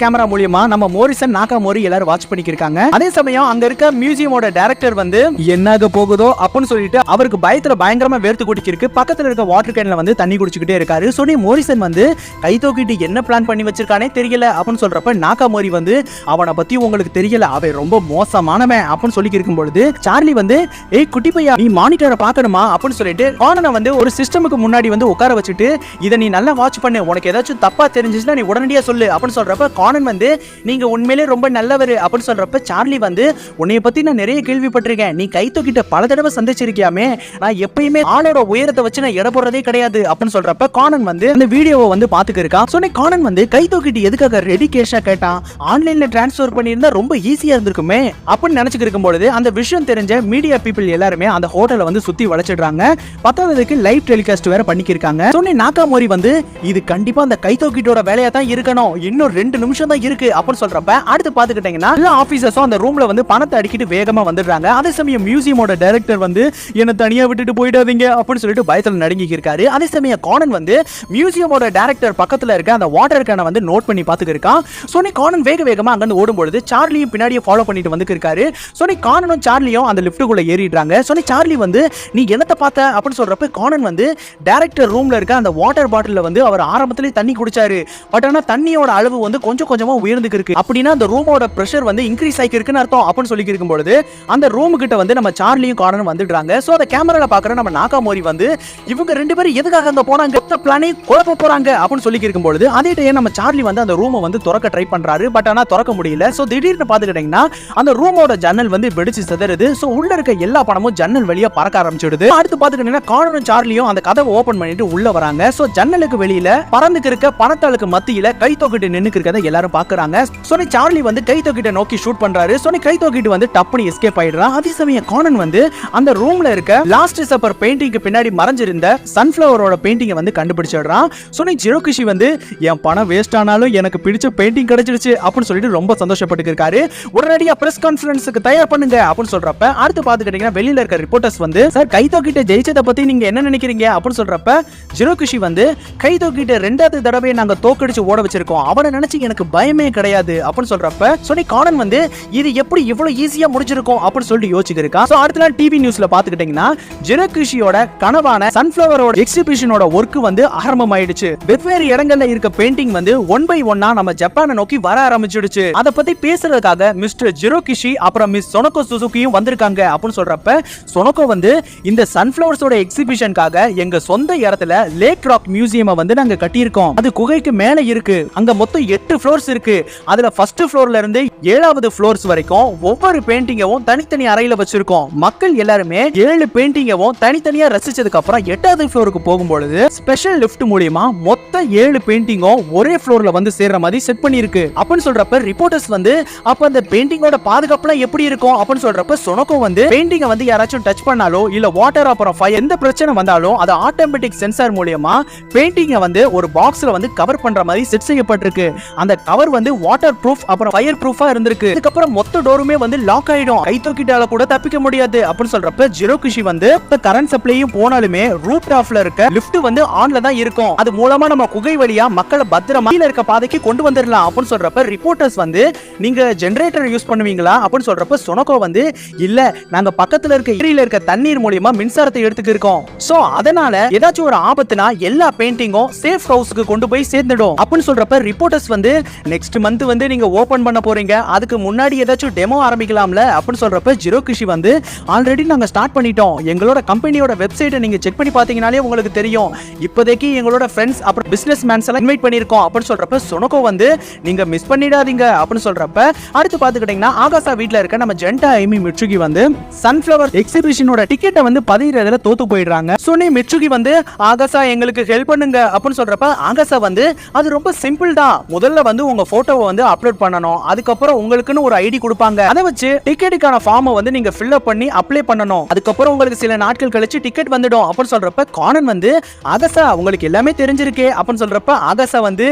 கேமரா மூலமா நம்ம மோரிசன் நாகாமோரி எல்லாரும் வாட்ச் பண்ணிருக்காங்க. அதே சமயம் அங்க இருக்க மியூசியமோட டைரக்டர் வந்து என்னாக போகுதோ அப்படின்னு சொல்லிட்டு அவருக்கு பயத்துல பயங்கரமா வேர்த்து குடிக்கிருக்கு. பக்கத்துல இருக்க வாட்டர் கேன்ல வந்து தண்ணி குடிச்சுக்கிட்டே இருக்காரு. சோ மோரிசன் வந்து கைதோக்கிட்டு என்ன பிளான் பண்ணி வச்சிருக்கானே தெரியல அப்படின்னு சொல்றப்ப நாகாமோரி வந்து அவனை பத்தி உங்களுக்கு தெரியல, அவன் ரொம்ப மோசமானவன் அப்படின்னு சொல்லி இருக்கும் பொழுது சார்லி வந்து ஏய் குட்டி பையா நீ மானிட்டரை பார்க்கணுமா அப்படின்னு சொல்லிட்டு கானனை வந்து ஒரு சிஸ்டமுக்கு முன்னாடி வந்து உட்கார வச்சுட்டு இதை நீ நல்லா வாட்ச் பண்ணு, உனக்கு ஏதாச்சும் தப்பா தெரிஞ்சிச்சுன்னா நீ உடனடியா சொல்லு அப்படின்னு சொல்றப்ப கானன் வந்து நீங்க உண்மையிலே ரொம்ப நல்லவர் அப்படின்னு சொல்றப்ப சார்லி வந்து உன்னைய பத்தி நான் நிறைய கேள்விப்பட்டிருக்கேன், நீ கைதோக்கிட்ட பல தடவை சந்திச்சிருக்கியாமே, நான் எப்பயுமே ஆளோட உயரத்தை வச்சு நான் எடை போடுறதே கிடையாது அப்படின்னு சொல்றப்ப கானன் வந்து அந்த வீடியோவை வந்து பாத்துக்க இருக்கான். சொன்ன கானன் வந்து கைதோக்கிட்டு எதுக்காக ரெடி கேஷா கேட்டான், ஆன்லைன்ல டிரான்ஸ்ஃபர் பண்ணியிருந்தா ரொம்ப ஈஸியா இருந்திருக்குமே அப்படின்னு நினைச்சுட்டு இருக்கும் பொழுது அந்த விஷயம் தெரிஞ்ச மீடியா பீப்புள் எல்லாருமே அந்த ஹோட்டலை வந்து சுத்தி வளைச்சிடுறாங்க. பத்தாவதுக்கு லைவ் டெலிகாஸ்ட் வேற பண்ணிக்கிருக்காங்க. சொன்ன நாகாமோரி வந்து இது கண்டிப்பா அந்த கைதோக்கிட்டோட வேலையா தான் இருக்கணும், இன்னும் 2 நிமிஷம் தான் இருக்கு அப்படின்னு சொல்றப்ப அடுத்து பாத்துக்கிட்டீங்கன்னா எல்லா ஆபீசர்ஸும் அந்த ரூம்ல வந்து பணத்தை அடிக்கிட்டு வேகமா வந்துடுறாங்க. அதே சமயம் மியூசியமோட டைரக்டர் வந்து என்ன தனியா விட்டுட்டு போயிடாதீங்க அப்படின்னு சொல்லிட்டு பயத்துல நடுங்கி இருக்காரு. அதே சமயம் கானன் வந்து மியூசியமோட டைரக்டர் பக்கத்துல இருக்க அந்த வாட்டர் கேனை வந்து நோட் பண்ணி பாத்துக்க இருக்கான். சோனி கானன் வேகமா அங்க இருந்து ஓடும்பொழுது சார்லியும் பின்னாடியே ஃபாலோ பண்ணிட்டு வந்து இருக்காரு. சோனி கானனும் சார்லியும் அந்த லிஃப்ட்டுக்குள்ள ஏறிடுறாங்க. சொன்ன சார்லி வந்து நீ என்னத்த பார்த்த அப்படின்னு சொல்றப்ப கானன் வந்து டைரக்டர் ரூம்ல இருக்க அந்த வாட்டர் பாட்டில வந்து அவர் ஆரம்பத்திலே தண்ணி குடிச்சாரு. பட் ஆனா தண்ணியோட அளவு வந்து கொஞ்சம் கொஞ்சமா உயர்ந்துக்கு இருக்கு. அப்படின்னா அந்த ரூமோட பிரஷர் வந்து இன்க்ரீஸ் ஆகி இருக்குன்னு அர்த்தம் அப்படின்னு சொல்லி இருக்கும்போது அந்த ரூம் கிட்ட வந்து நம்ம சார்லியும் கானனும் வந்துடுறாங்க. சோ அந்த கேமரால பாக்குற நம்ம நாகாமோரி வந்து இவங்க ரெண்டு பேரும் எதுக்காக அங்க போனாங்க, பிளானே குழப்ப போறாங்க அப்படின்னு சொல்லி இருக்கும்போது அதே டைம் நம்ம சார்லி வந்து அந்த ரூமை வந்து திறக்க ட்ரை பண்றாரு. பட் ஆனா திறக்க முடியல. சோ திடீர்னு பாத்துக்கிட்டீங்கன்னா அந்த ரூமோட ஜன்னல் வந்து வெடிச்சு சிதறுது. சோ உள்ள இருக்க எல்லா பணமும் ஜன்னல் வழியா பறக்க ஆரம்பிச்சிடுது. அடுத்து பாத்துக்கிட்டீங்கன்னா கானனும் சார்லியும் அந்த கதவை ஓபன் பண்ணிட்டு உள்ள வராங்க. சோ ஜன்னலுக்கு வெளியில பறந்துக்கு இருக்க பணத்தாளுக்கு மத்தியில கை தூக்கிட்டு நின்னுக்கு இருக்கதை எல்லாரும் பாக்குறாங்க. சோனி சார்லி வந்து கை தூக்கிட்ட நோக்கி ஷூட் பண்றாரு. சோனி கை தூக்கிட்டு வந்து டப்புனு எஸ்கேப் ஆயிடுறான். அதே சமயம் கானன் வந்து அந்த ரூம்ல இருக்க லாஸ்ட் சப்பர் பெயிண்டிங்க்கு பின்னாடி மறைஞ்சிருந்த சன்ஃப்ளவரோட பெயிண்டிங்கை வந்து கண்டுபிடிச்சிடுறான். சோனி ஜிரோகிஷி வந்து என் பணம் வேஸ்ட் ஆனாலும் எனக்கு பிடிச்ச பெயிண்டிங் கிடைச்சிடுச்சு அப்படின்னு சொல்லிட்டு ரொம்ப சந்தோஷப்பட்டு இருக்காரு. உடனடியா பிரஸ் கான்ஃபரன்ஸ்க்கு தயார் பண்ணுங்க அப்படின்னு சொல்றப்ப அடுத்து பாத்துக்கிட்டீங்கன்னா வெளியில இருக்க ரிப்போர்ட்டர்ஸ் வந்து சார் கை தூக்கிட்ட ஜெயிச்சதை பத்தி நீங்க என்ன நினைக்கிறீங்க அப்படின்னு சொல்றப்ப ஜிரோகிஷி வந்து கை தூக்கிட்ட ரெண்டாவது தடவை நாங்க தோக்கடிச்சு ஓட வச்சிருக்கோம், அவனை நினைச்சு எனக்கு பயமே கிடையாது அப்படின்னு சொல்றப்ப சோனி கானன் வந்து இது எப்படி இவ்வளவு ஈஸியா முடிஞ்சிருக்கும் அப்படின்னு சொல்லிட்டு யோசிச்சிருக்கா. சோ அடுத்த நாள் டிவி நியூஸ்ல பாத்துக்கிட்டீங்கன்னா ஜிரோகிஷியோட கனவான சன்ஃப்ளவரோட எக்ஸிபிஷனோட ஒர்க் வந்து ஆரம்பமாயிடுச்சு. வெவ்வேறு இடங்கள்ல இருக்க பெயிண்டிங் வந்து ஒன் பை ஒன்னா நம்ம ஜப்பானை நோக்கி வர ஆரம்பிச்சிடுச்சு. அத பத்தி பேசுறதுக்காக மிஸ்டர் ஜிரோகிஷி அப்புறம் மிஸ் சொனோகோ சுசுகியும் வந்திருக்காங்க அப்படின்னு சொல்றப்ப சொனோகோ வந்து இந்த சன்ஃப்ளவர்ஸோட எக்ஸிபிஷனுக்காக எங்க சொந்த இடத்துல லேக் ராக் மியூசியம் வந்து நாங்க கட்டியிருக்கோம். அது குகைக்கு மேல இருக்கு. அங்க மொத்தம் 8 ஃப்ளோர்ஸ் இருக்கு. அதுல ஃபர்ஸ்ட் ஃப்ளோர்ல இருந்து 7வது ஃப்ளோர்ஸ் வரைக்கும் ஒவ்வொரு பெயிண்டிங்கவும் தனித்தனி அறையில வச்சிருக்கோம். மக்கள் எல்லாருமே 7 பெயிண்டிங்கவும் தனித்தனியா ரசிச்சதுக்கு அப்புறம் 8வது ஃப்ளோருக்கு போகும்போது ஸ்பெஷல் லிஃப்ட் மூலமா மொத்த 7 பெயிண்டிங்கும் ஒரே ஃப்ளோர்ல வந்து சேர்ற மாதிரி செட் பண்ணிருக்கு அப்படின்னு சொல்றப்ப ரிப்போர்ட்டர்ஸ் வந்து அப்ப அந்த பெயிண்டிங்கோட பாதுகாப்புலாம் எப்படி இருக்கும் அப்படின்னு சொல்றப்ப சொனோகோ வந்து பெயிண்டிங்கை வந்து யாராச்சும் டச் பண்ணாலோ இல்ல வாட்டர் அப்புறம் ஃபயர் எந்த பிரச்சனை வந்தாலும் அது ஆட்டோமேட்டிக் சென்சார் மூலமா பெயிண்டிங்கை வந்து ஒரு பாக்ஸ்ல வந்து கவர் பண்ற மாதிரி செட் செய்யப்பட்டிருக்கு. அந்த கவர் வந்து வாட்டர் ப்ரூஃப் அப்புறம் ஃபயர் ப்ரூஃபா இருந்திருக்கு. அதுக்கப்புறம் மொத்த டோருமே வந்து லாக் ஆயிடும், கை தூக்கிட்டால கூட தப்பிக்க முடியாது அப்படின்னு சொல்றப்ப ஜிரோகிஷி வந்து கரண்ட் சப்ளையும் போனாலுமே ரூப் டாப்ல இருக்க லிஃப்ட் வந்து ஆன்ல தான் இருக்கும். அது மூலமா நம்ம குகை வழியா மக்களை பத்திரமா கீழ இருக்க பாதைக்கு கொண்டு வந்துடலாம் அப்படின்னு சொல்றப்ப ரிப்போர்ட்டர்ஸ் வந்து நீங்க ஜெனரேட்டர் யூஸ் பண்ணுவீங்களா அப்படின்னு சொல்றப்ப சொனோகோ வந்து இல்ல நாங்க பக்கத்துல இருக்க ஏரியில இருக்க தண்ணீர் மூலமா மின்சாரத்தை எடுத்துக்கு இருக்கோம். சோ அதனால ஏதாச்சும் ஒரு ஆபத்துனா எல்லா பெயிண்டிங்கும் சேஃப் ஹவுஸ்க்கு கொண்டு போய் சேர்ந்துடும் அப்படின்னு சொல்றப்ப ரிப்போர்ட்டர்ஸ் வந்து நெக்ஸ்ட் மந்த் வந்து நீங்க ஓபன் பண்ண போறீங்க, அதுக்கு முன்னாடி ஏதாச்சும் டெமோ ஆரம்பிக்கலாம்ல அப்படின்னு சொல்றப்ப ஜிரோகிஷி வந்து ஆல்ரெடி நாங்க ஸ்டார்ட் பண்ணிட்டோம், எங்களோட கம்பெனியோட வெப்சைட்டை நீங்க செக் பண்ணி பாத்தீங்கனாலே உங்களுக்கு தெரியும், இப்போதைக்கு எங்களோட ஃப்ரெண்ட்ஸ் அப்புறம் பிசினஸ் மேன்ஸ் எல்லாம் இன்வைட் பண்ணிருக்கோம் அப்படின்னு சொல்றப்ப சொனோகோ வந்து நீங்க மிஸ் பண்ணிடாதீங்க அப்படின்னு சொல்றப்ப அடுத்து பாத்துக்கிட்டீங்கன்னா ஆகாசா வீட்ல இருக்க நம்ம ஜென்டா ஐமி மிட்சுகி வந்து சன்ஃப்ளவர் எக்ஸிபிஷனோட டிக்கெட்டை வந்து பதிகிறதுல தோத்து போயிடுறாங்க. சோனி மிட்சுகி வந்து ஆகாசா எங்களுக்கு ஹெல்ப் பண்ணுங்க அப்படின்னு சொல்றப்ப ஆகாசா வந்து அது ரொம்ப சிம்பிள் தான், முதல்ல வந்து உங்க போட்டோவை வந்து அப்லோட் பண்ணணும், அதுக்கப்புறம் உங்களுக்குன்னு ஒரு ஐடி கொடுப்பாங்க, அதை வச்சு டிக்கெட்டுக்கான ஃபார்மை வந்து நீங்க ஃபில் அப் பண்ணி அப்ளை பண்ணணும், அதுக்கப்புறம் உங்களுக்கு சில நாட்கள் கழிச்சு டிக்கெட் வந்துடும் அப்படின்னு சொல்றப்ப கானன் வந்து ஆகாசா உங்களுக்கு எல்லாமே தெரிஞ்சிருக்கே அப்படின்னு சொல்றப்ப ஆகாசா வந்து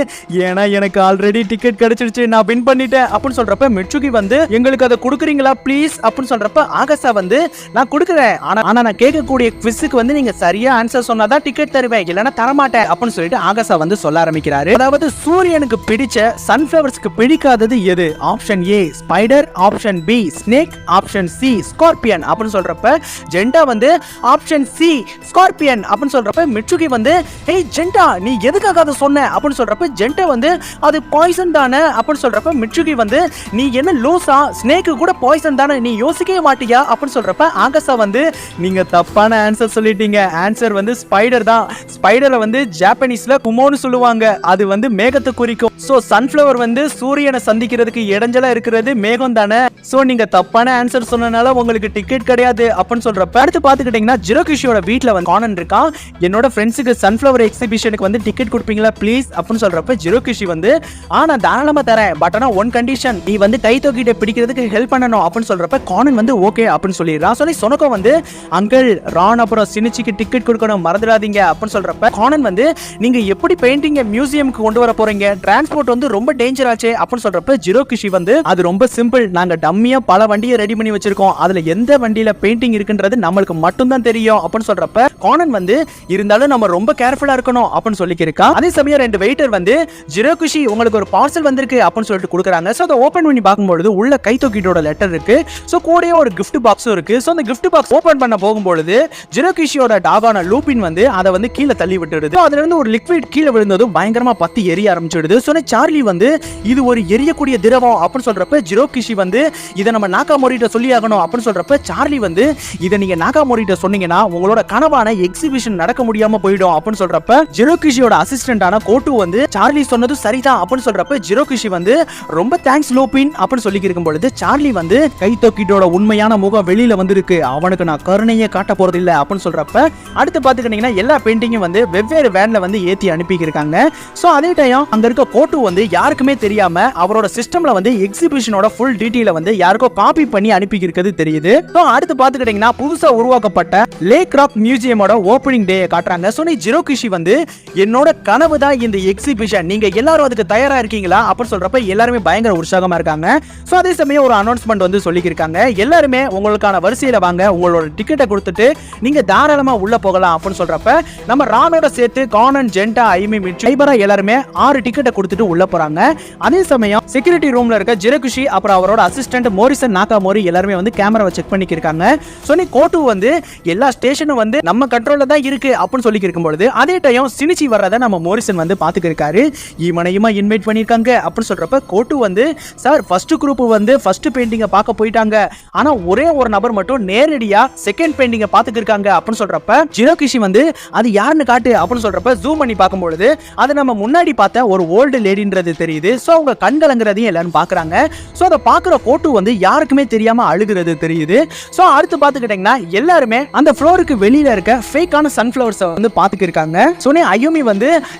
ஏன்னா எனக்கு ஆல்ரெடி டிக்கெட் கிடைச்சிருச்சு நான் வின் பண்ணிட்டேன் அப்படின்னு சொல்றப்ப மிட்சுகி வந்து எங்களுக்கு அதை கொடுக்குறீங்களா ப்ளீஸ் அப்படின்னு சொல்றப்ப ஆகாசா வந்து நான் கொடுக்குறேன், ஆனா நான் கேட்கக்கூடிய குவிஸுக்கு வந்து நீங்க சரியா ஆன்சர் சொன்னாதான் டிக்கெட் தருவேன், இல்லைன்னா தரமாட்டேன் அப்படின்னு சொல்லிட்டு ஆகாசா வந்து சொல்ல ஆரம்பிக்கிறாரு. அதாவது சூரியனுக்கு பிடிச்ச சன்ஃப்ளவர்ஸ்க்கு பிடிக்காதது எது? Option A spider, option B snake, option C scorpion அப்படின்னு சொல்றப்ப ஜென்டா வந்து ஆப்ஷன் சி ஸ்கார்பியன் அப்படின்னு சொல்றப்ப மிட்சுகி வந்து ஹே ஜென்டா நீ எதுக்காக அதை சொன்ன அப்படின்னு சொல்றப்ப ஜென்டா வந்து அது பாய்சன் தானே அப்படின்னு சொல்றப்ப மிட்சுகி வந்து நீ என்ன லூசா, ஸ்னேக்கு கூட பாய்சன் தானே, நீ யோசிக்கவே மாட்டியா அப்படின்னு சொல்றப்ப ஆகாசா வந்து நீங்க தப்பான ஆன்சர் சொல்லிட்டீங்க, ஆன்சர் வந்து ஸ்பைடர் தான், ஸ்பைடரை வந்து ஜாப்பனீஸ்ல குமோன்னு சொல்லுவாங்க, அது வந்து மேகத்தை குறிக்கும். சோ சன்ஃப்ளவர் வந்து சூரியனை சந்திக்கிறதுக்கு இடைஞ்சலா இருக்கிறது மேகம் தானே, சோ நீங்க தப்பான ஆன்சர் சொன்னனால உங்களுக்கு டிக்கெட் கிடையாது அப்படின்னு சொல்றப்ப அடுத்து பாத்துக்கிட்டீங்கன்னா ஜிரோகிஷியோட வீட்ல வந்து கானன் இருக்கான், என்னோட ஃப்ரெண்ட்ஸுக்கு சன்ஃப்ளவர் எக்ஸிபிஷனுக்கு வந்து டிக்கெட் கொடுப்பீங்களா ப்ளீஸ் அப்படின்னு சொல்றப்ப ஜிரோகிஷி வந்து ஆனா தாராளமா தரேன், பட் ஆனா ஒன் கண்டிஷன், நீ வந்து கை தூக்கிட்ட பிடிக்கிறதுக்கு ஹெல்ப் பண்ணணும் அப்படின்னு சொல்றப்ப கானன் வந்து ஓகே அப்படின்னு சொல்லிடுறான். சொல்லி சொனோகோ வந்து அங்கிள் ரான் அப்புறம் சினிச்சிக்கு டிக்கெட் கொடுக்கணும் மறந்துடாதீங்க அப்படின்னு சொல்றப்ப கானன் வந்து நீங்க எப்படி பெயிண்டிங் மியூசியம்க்கு கொண்டு வர போறீங்க, டிரான்ஸ்போர்ட் வந்து ரொம்ப டேஞ்சர் ஆச்சே அப்படின்னு சொல்றப்ப ஜிரோகிஷி வந்து அது ரொம்ப சிம்பிள், நாங்க டம்மியா பல வண்டியை ரெடி பண்ணி வச்சிருக்கோம், அதுல எந்த வண்டியில பெயிண்டிங் இருக்குன்றது நம்மளுக்கு மட்டும் தான் தெரியும் அப்படின்னு சொல்றப்ப கானன் வந்து இருந்தாலும் நம்ம ரொம்ப கேர்ஃபுல்லா இருக்கணும் அப்படின்னு சொல்லியிருக்கா. அதே சமயம் 2 வெயிட்டர் வந்து ஜிரோகிஷி உங்களுக்கு ஒரு பார்சல் வந்திருக்கு அப்படின்னு சொல்லிட்டு கொடுக்குறாங்க. சோ அதை ஓபன் பண்ணி பார்க்கும்போது உள்ள கை தூக்கிட்டோட லெட்டர் இருக்கு. சோ கூடயே ஒரு gift பாக்ஸ் பாக்ஸும் இருக்கு. சோ அந்த gift பாக்ஸ் ஓபன் பண்ண போகும்போது ஜிரோகிஷியோட டாகான லூபின் வந்து அதை வந்து கீழே தள்ளி விட்டுடுது. அதுல இருந்து ஒரு லிக்விட் கீழே விழுந்ததும் பயங்கரமா பத்தி எரிய ஆரம்பிச்சிடுது. சோ சார்லி வந்து இது ஒரு எரியக்கூடிய திரவம் அப்படின்னு சொல்றப்ப ஜிரோகிஷி வந்து இதை நம்ம நாகாமோரிட்ட சொல்லி ஆகணும் அப்படின்னு சொல்றப்ப சார்லி வந்து இதை நீங்க நாகாமோரிட்ட சொன்னீங்கன்னா உங்களோட கனவான எக்ஸிபிஷன் நடக்க முடியாம போயிடும் அப்படின்னு சொல்றப்ப ஜிரோகிஷியோட அசிஸ்டன்டான கோட்டு வந்து சார்லி சொன்னது சரிதான் அப்படின்னு சொல்றப்ப ஜிரோகிஷி வந்து ரொம்ப தேங்க்ஸ் லூபின் அப்படின்னு சொல்லி இருக்கும் பொழுது சார்லி வந்து கைத்தோக்கிட்டோட உண்மையான முகம் வெளியில வந்திருக்கு, அவனுக்கு நான் கருணையே காட்ட போறது இல்ல அப்படின்னு சொல்றப்ப அடுத்து பாத்துக்கிட்டீங்கன்னா எல்லா பெயிண்டிங்கும் வந்து வெவ்வேறு வேன்ல வந்து ஏத்தி அனுப்பியிருக்காங்க. சோ அதே டைம் அங்க இருக்க கோட்டு வந்து யாருக்குமே தெரியாம அவரோட சிஸ்டம்ல வந்து எக்ஸிபிஷனோட ஃபுல் டீடைல வந்து யாருக்கோ காப்பி பண்ணி அனுப்பி இருக்கிறது தெரியுது. சோ அடுத்து பாத்துக்கிட்டீங்கன்னா புதுசா உருவாக்கப்பட்ட லேக் ராக் மியூசியமோட ஓபனிங் டே காட்டுறாங்க. சோ ஜிரோகிஷி வந்து என்னோட கனவு தான் இந்த எக்ஸிபிஷன், நீங்க எல்லாரும் அதுக்கு தயாரா இருக்கீங்களா அப்படின்னு சொல்றப்ப எல்லாருமே பயங்கர உற்சாகமா இருக்காங்க. சோ அதே சமயம் ஒரு அனௌன்ஸ்மெண்ட் வந்து சொல்லியிருக்காங்க, எல்லாருமே உங்களுக்கான வரிசையில வாங்க, உங்களோட டிக்கெட்டை கொடுத்துட்டு நீங்க தாராளமா உள்ள போகலாம் அப்படின்னு சொல்றப்ப நம்ம ரானோட சேர்த்து கானன், ஜென்டா, ஐமி, மிட்சு, ஐபரா எல்லாருமே 6 டிக்கெட்டை கொடுத்துட்டு உள்ள போறாங்க. அதே சமயம் செக்யூரிட்டி ரூம்ல இருக்க ஜிரோகிஷி அப்புறம் அவரோட அசிஸ்டன்ட் மோரிசன் நாகாமோரி எல்லாருமே வந்து கேமராவை செக் பண்ணிக்கிருக்காங்க. சோ கோட்டு வந்து எல்லா ஸ்டேஷனும் வந்து நம்ம கண்ட்ரோல்ல தான் இருக்கு அப்படின்னு சொல்லி இருக்கும்பொழுது அதே டைம் சினிச்சி வர்றதை நம்ம மோரிசன் வந்து பாத்துக்கிருக்காரு. இவனையுமா இன்வைட் பண்ணிருக்காங்க அப்படின்னு சொல்றப்ப கோட்டு வந்து சார் ஃபர்ஸ்ட் குரூப் வந்து ஃபர்ஸ்ட் பெயிண்டிங்கை பார்க்க போயிட்டாங்க, ஆனா ஒரே ஒரு நபர் மட்டும் நேரடியா செகண்ட் பெயிண்டிங்கை பாத்துக்கிருக்காங்க அப்படின்னு சொல்றப்ப ஜிரோகிஷி வந்து அது யாருன்னு காட்டு அப்படின்னு சொல்றப்ப ஜூம் பண்ணி பார்க்கும்பொழுது அது நம்ம முன்னாடி பார்த்த ஒரு ஓல்டு லேடின்றது தெரியுது. சோ அவங்க கண்கலங்கிறதையும் எல்லாரும் பாக்குறாங்க. சோ அதை பாக்குற கோட்டு வந்து யாருக்குமே தெரியாம அழுகிறது தெரியுது. சோ அடுத்து பாத்துக்கிட்டீங்கன்னா எல்லாருமே அந்த ஃப்ளோருக்கு வெளியில இருக்க ஃபேக்கான சன்ஃப்ளவர்ஸ் வந்து பாத்துக்கிருக்காங்க. சோனே அயுமி வந்து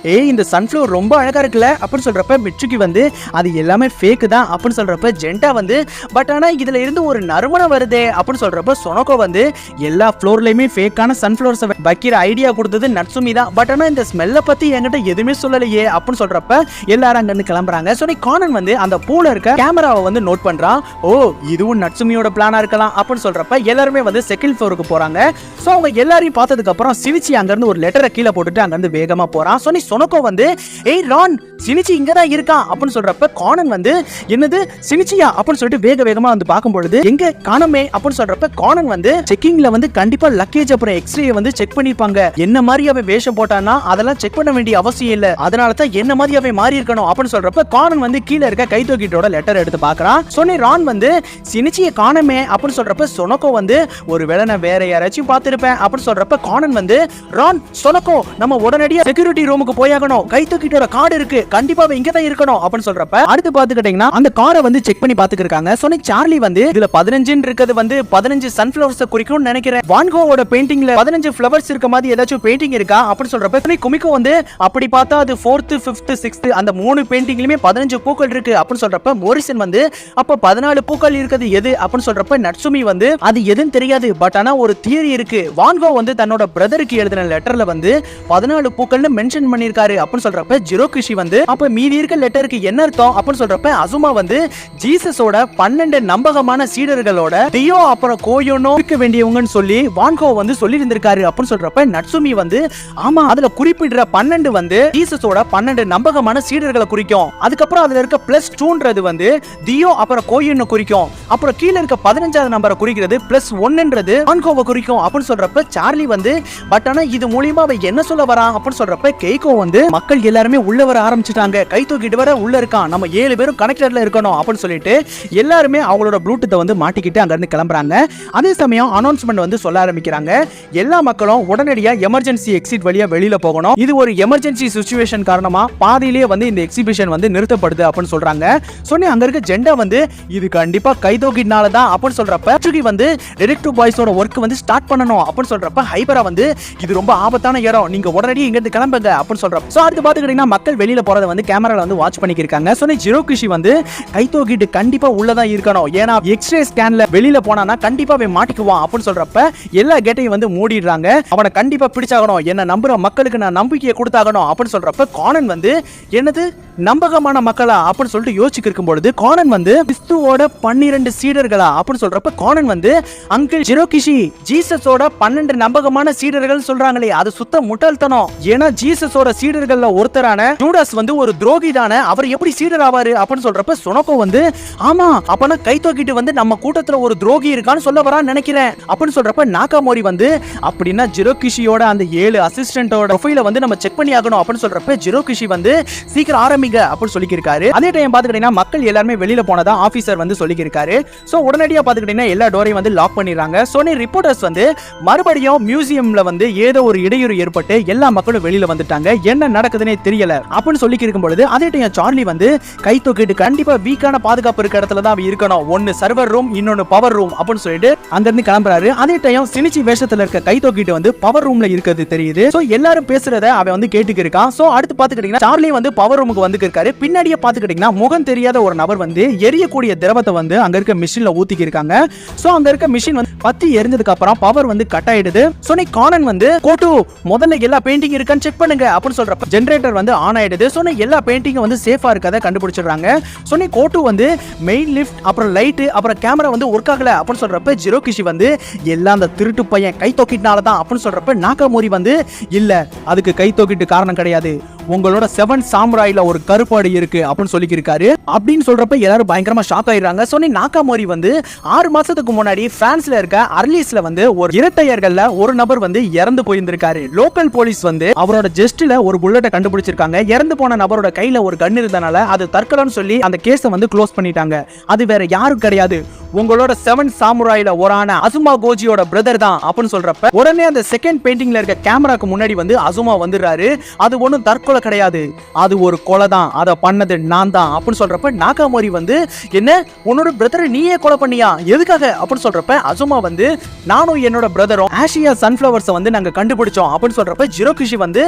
இந்த சன்ஃப்ளவர் ரொம்ப அழகா இருக்குல்ல அப்படின்னு சொல்றப்ப மிட்சுகி வந்து அது எல்லாமே ஃபேக் தான் அப்படின்னு சொல்றப்ப ஜென்டா வந்து பட் ஆனா இதுல இருந்து ஒரு நறுமணம் வருதே அப்படின்னு சொல்றப்ப சொனோகோ வந்து எல்லா ஃப்ளோர்லயுமே ஃபேக்கான சன்ஃப்ளவர்ஸ் வைக்கிற ஐடியா கொடுத்தது நட்சுமி தான், பட் ஆனா இந்த ஸ்மெல்ல பத்தி என்கிட்ட எதுவுமே சொல்லலையே அப்படின்னு சொல்றப்ப எல்லாரும் அங்க இருந்து கிளம்புறாங்க. சோ கானன் வந்து அந்த பூல இருக்க கேமராவை வந்து நோட் பண்றான். ஓ இதுவும் நட்சுமியோட பிளானா இருக்கலாம் அப்படின்னு சொல்றப்ப எல்லாருமே வந்து செகண்ட் ஃப்ளோருக்கு போறாங்க. சோ அவங்க எல்லாரையும் பார்த்ததுக்கு அப்புறம் சினிச்சி அங்க இருந்து ஒரு லெட்டரை கீழே போட்டுட்டு அங்க இருந்து வேகமா போறான். சோ சொனோகோ வந்து ஏய் ரான் சினிச்சி இங்க தான் இருக்கான் அப்படின்னு சொல்றப்ப கானன் வந்து என்னது சினிச்சியா அப்படின்னு சொல்லிட்டு வேக வேகமா வந்து பார்க்கும்பொழுது எங்க காணமே அப்படின்னு சொல்றப்ப கானன் வந்து செக்கிங்ல வந்து கண்டிப்பா லக்கேஜ் அப்புறம் எக்ஸ்ரே வந்து செக் பண்ணிருப்பாங்க, என்ன மாதிரி அவன் வேஷம் போட்டானா அதெல்லாம் செக் பண்ண வேண்டிய அவசியம் இல்ல, அதனால தான் என்ன மாதிரி அவன் மாறி இருக்கணும் அப்படின்னு சொல்றப்ப கானன் வந்து கீழே இருக்க கைத்தோக்கிட்டோட லெட்டர் எடுத்து பார்க்கறான். சோனி ரான் வந்து சினிச்சியை காணமே அப்படின்னு சொல்றப்ப சொனோகோ வந்து ஒருவேளை நான் வேற யாராச்சும் பார்த்திருப்பேன் அப்படின்னு சொல்றப்ப கானன் வந்து ரான் சொனோகோ நம்ம உடனடியா செக்யூரிட்டி ரூமுக்கு போயாகணும், கைத்தோக்கிட்டோட கார்டு இருக்கு, கண்டிப்பா இங்க தான் இருக்கணும் அப்படின்னு சொல்றப்ப அடுத்து பாத்துக்கிட்டீங்கன்னா அந்த காரை வந்து செக் பண்ணி பாத்துக்கிருக்காங்க. சோனி சார்லி வந்து இதுல 15 இருக்கிறது வந்து 15 சன்ஃப்ளவர்ஸ் குறிக்கும்னு நினைக்கிறேன், வான்கோவோட பெயிண்டிங்ல 15 ஃப்ளவர்ஸ் இருக்க மாதிரி ஏதாச்சும் பெயிண்டிங் இருக்கா அப்படின்னு சொல்றப்ப குமிக்கோ வந்து அப்படி பார்த்தா அது 4th 5th 6th அந்த 3 பெயிண்டிங்லயுமே 15 பூக்கள் இருக்கு அப்படின்னு சொல்றப்ப மோரிசன் வந்து அப்ப 14 பூக்கள் இருக்குது எது அப்படின்னு சொல்றப்ப நட்சுமி வந்து அது எதுன்னு தெரியாது, பட் ஆனா ஒரு தியரி இருக்கு, வான்கோ வந்து தன்னோட பிரதருக்கு எழுதின லெட்டர்ல வந்து 14 பூக்கள்னு மென்ஷன் பண்ணிருக்காரு அப்படின்னு சொல்றப்ப ஜிரோகிஷி வந்து அப்ப மீதி இருக்க லெட்டருக்கு என்ன அர்த்தம் அப்படின்னு சொல்றப்ப அசுமா வந்து ஜீசஸோட 12 நம்பகமான சீடர்களோட டியோ அப்புறம் கோயோனோ இருக்க வேண்டியவங்கன்னு சொல்லி வான்கோ வந்து சொல்லி இருந்திருக்காரு அப்படின்னு சொல்றப்ப நட்சுமி வந்து ஆமா அதுல குறிப்பிடுற 12 வந்து ஜீசஸோட 12 நம்பகமான சீடர்களை குறிக்கும், அதுக்கப்புறம் அதுல இருக்க +2ன்றது வந்து தியோ அப்புறம் கோயோனோ குறிக்கும், அப்புறம் கீழ இருக்க 15வது நம்பரை குறிக்கிறது +1ன்றது வான்கோவை குறிக்கும் அப்படின்னு சொல்றப்ப சார்லி வந்து பட் ஆனா இது மூலமா அவ என்ன சொல்ல வரான் அப்படின்னு சொல்றப்ப கெய்கோ வந்து மக்கள் எல்லாருமே உள்ள வர ஆரம்பிச்சிட்டாங்க, கை தூக்கிட்டு வர உள்ள இருக்கான், நம்ம 7 பேரும் கனெக்டட்ல இருக்கணும் அப்படின்னு சொல்லிட்டு எல்லாருமே அவங்களோட ப்ளூடூத்தை வந்து மாட்டிக்கிட்டு அங்க இருந்து கிளம்புறாங்க. அதே சமயம் அனௌன்ஸ்மெண்ட் வந்து சொல்ல ஆரம்பிக்கிறாங்க, எல்லா மக்களும் உடனடியா எமர்ஜென்சி எக்ஸிட் வழியா வெளியில போகணும், இது ஒரு எமர்ஜென்சி சிச்சுவேஷன் காரணமா பாதியிலேயே வந்து இந்த எக்ஸிபிஷன் வந்து நிறுத்தப்படுது அப்படின்னு சொல்றாங்க. சொன்னே அங்க இருக்க ஜெண்டா வந்து இது கண்டிப்பா கைதோக்கினால தான் அப்படின்னு சொல்றப்ப சுகி வந்து டிடெக்டிவ் பாய்ஸோட ஒர்க் வந்து ஸ்டார்ட் பண்ணணும் அப்படின்னு சொல்றப்ப ஹைபரா வந்து இது ரொம்ப ஆபத்தான இடம், நீங்க உடனடியே இங்க இருந்து கிளம்புங்க அப்படின்னு சொல்றப்ப சோ அடுத்து பாத்துக்கிட்டீங்கன்னா மக்கள் வெளியில போறத வந்து கேமரால வந்து வாட்ச் பண்ணிக்கிருக்காங்க. சொன்னே ஜிரோகிஷி வந்து கைதோக்கிட்டு கண்டிப்பா உள்ளதான் இருக்கணும், ஏன்னா எக்ஸ்ரே ஸ்கேன்ல வெளியில போனானா கண்டிப்பா அவன் மாட்டிக்குவான் அப்படின்னு சொல்றப்ப எல்லா கேட்டையும் வந்து மூடிடுறாங்க, அவனை கண்டிப்பா பிடிச்சாகணும், என்ன நம்புற மக்களுக்கு நான் நம்பிக்கையை கொடுத்தாகணும் அப்படின்னு சொல்றப்ப கானன் வந்து என்னது நம்பகமான மக்களா அப்படின்னு சொல்லிட்டு யோசிச்சு இருக்கும்பொழுது கானன் வந்து கிறிஸ்துவோட 12 சீடர்களா அப்படின்னு சொல்றப்ப கானன் வந்து அங்கிள் ஜிரோகிஷி ஜீசஸோட 12 நம்பகமான சீடர்கள் சொல்றாங்களே அது சுத்த முட்டாள்தனம், ஏன்னா ஜீசஸோட சீடர்கள்ல ஒருத்தரான ஜூடாஸ் வந்து ஒரு துரோகி தானே, அவர் எப்படி சீடர் ஆவாரு அப்படின்னு சொல்றப்ப சொனோகோ வந்து ஆமா அப்பனா கை தூக்கிட்டு வந்து நம்ம கூட்டத்துல ஒரு துரோகி யோகி இருக்கான்னு சொல்ல வரான்னு நினைக்கிறேன் அப்படின்னு சொல்றப்ப நாகாமோரி வந்து அப்படின்னா ஜிரோகிஷியோட அந்த 7 அசிஸ்டன்ட்டோட ப்ரொஃபைல வந்து நம்ம செக் பண்ணி ஆகணும் அப்படின்னு சொல்றப்ப ஜிரோகிஷி வந்து சீக்கிரம் ஆரம்பிங்க அப்படின்னு சொல்லியிருக்காரு. அதே டைம் பாத்துக்கிட்டீங்கன்னா மக்கள் எல்லாருமே வெளியில போனதா ஆபீசர் வந்து சொல்லியிருக்காரு. சோ உடனடியா பாத்துக்கிட்டீங்கன்னா எல்லா டோரையும் வந்து லாக் பண்ணிடுறாங்க. சோனி ரிப்போர்ட்டர்ஸ் வந்து மறுபடியும் மியூசியம்ல வந்து ஏதோ ஒரு இடையூறு ஏற்பட்டு எல்லா மக்களும் வெளியில வந்துட்டாங்க, என்ன நடக்குதுன்னே தெரியல அப்படின்னு சொல்லி இருக்கும் பொழுது அதே டைம் சார்லி வந்து கை தூக்கிட்டு கண்டிப்பா வீக்கான பாதுகாப்பு இருக்க இடத்துல தான் இருக்கணும், ஒன்னு சர்வர் ரூம் இன்னொன்னு பவர் ரூம் அப்படின்னு சொல்லிட்டு அங்க இருந்து கிளம்புறாரு. அதே டைம் சினிச்சி வேஷத்துல இருக்க கை தூக்கிட்டு வந்து பவர் ரூம்ல இருக்கிறது தெரியுது. சோ எல்லாரும் பேசுறத அவன் வந்து கேட்டுக்கு இருக்கான். சோ அடுத்து பாத்துக்கிட்டீங்கன்னா சார்லி வந்து பவர் ரூமுக்கு வந்து இருக்காரு. பின்னாடியே பாத்துக்கிட்டீங்கன்னா முகம் தெரியாத ஒரு நபர் வந்து எரியக்கூடிய திரவத்தை வந்து அங்க இருக்க மிஷின்ல ஊத்திக்கி இருக்காங்க. சோ அங்க இருக்க மிஷின் வந்து பத்தி எரிஞ்சதுக்கு அப்புறம் பவர் வந்து கட் ஆயிடுது. சோனி கானன் வந்து கோட்டு முதல்ல எல்லா பெயிண்டிங் இருக்கான்னு செக் பண்ணுங்க அப்படின்னு சொல்றப்ப ஜெனரேட்டர் வந்து ஆன் ஆயிடுது. சோனி எல்லா பெயிண்டிங் வந்து சேஃபா இருக்கதை கண்டுபிடிச்சிடுறாங்க. சோனி கோட்டு வந்து மெயின் லிஃப்ட் அப்புறம் லைட் அப்புறம் கேமரா வந்து ஒர்க் ஆகல அப்படின்னு சொல்றப்ப ஜிரோகிஷி வந்து எல்லாம் அந்த திருட்டு பையன் கை தூக்கிட்டனால தான் அப்படின்னு சொல்றப்ப நாகாமோரி வந்து இல்ல அதுக்கு கை தூக்கிட்டு காரணம் கிடையாது, உங்களோட 7 சாமுராயில ஒரு கருப்பாடு இருக்கு அப்படின்னு சொல்லியிருக்காரு. அப்படின்னு சொல்றப்ப எல்லாரும் பயங்கரமா ஷாக் ஆயிடுறாங்க. சோனி நாகாமோரி வந்து 6 மாசத்துக்கு முன்னாடி பிரான்ஸ்ல இருக்க அர்லீஸ்ல வந்து ஒரு இரட்டையர்கள்ல ஒரு நபர் வந்து இறந்து போயிருந்திருக்காரு. லோக்கல் போலீஸ் வந்து அவரோட ஜெஸ்ட்ல ஒரு புல்லட்டை கண்டுபிடிச்சிருக்காங்க. இறந்து போன நபரோட கையில ஒரு கன் இருந்தனால அது தற்கொலைன்னு சொல்லி அந்த கேஸை வந்து க்ளோஸ் பண்ணிட்டாங்க. அது வேற யாரும் கிடையாது, உங்களோட 7 சாமுராயில ஒரான அசுமா கோஜியோட பிரதர் தான் அப்படின்னு சொல்றப்ப உடனே அந்த செகண்ட் பெயிண்டிங்ல இருக்க கேமராக்கு முன்னாடி வந்து அசுமா வந்துடுறாரு. அது ஒண்ணும் தற்கொலை கிடையாது, அது ஒரு கொலை தான், அதை பண்ணது நான் தான் அப்படின்னு சொல்றப்ப நாகாமோரி வந்து என்ன உன்னோட பிரதரை நீயே கொலை பண்ணியா எதுக்காக அப்படின்னு சொல்றப்ப அசுமா வந்து நானும் என்னோட பிரதரும் ஆசியா சன்ஃபிளவர்ஸ் வந்து நாங்க கண்டுபிடிச்சோம் அப்படின்னு சொல்றப்ப ஜிரோகிஷி வந்து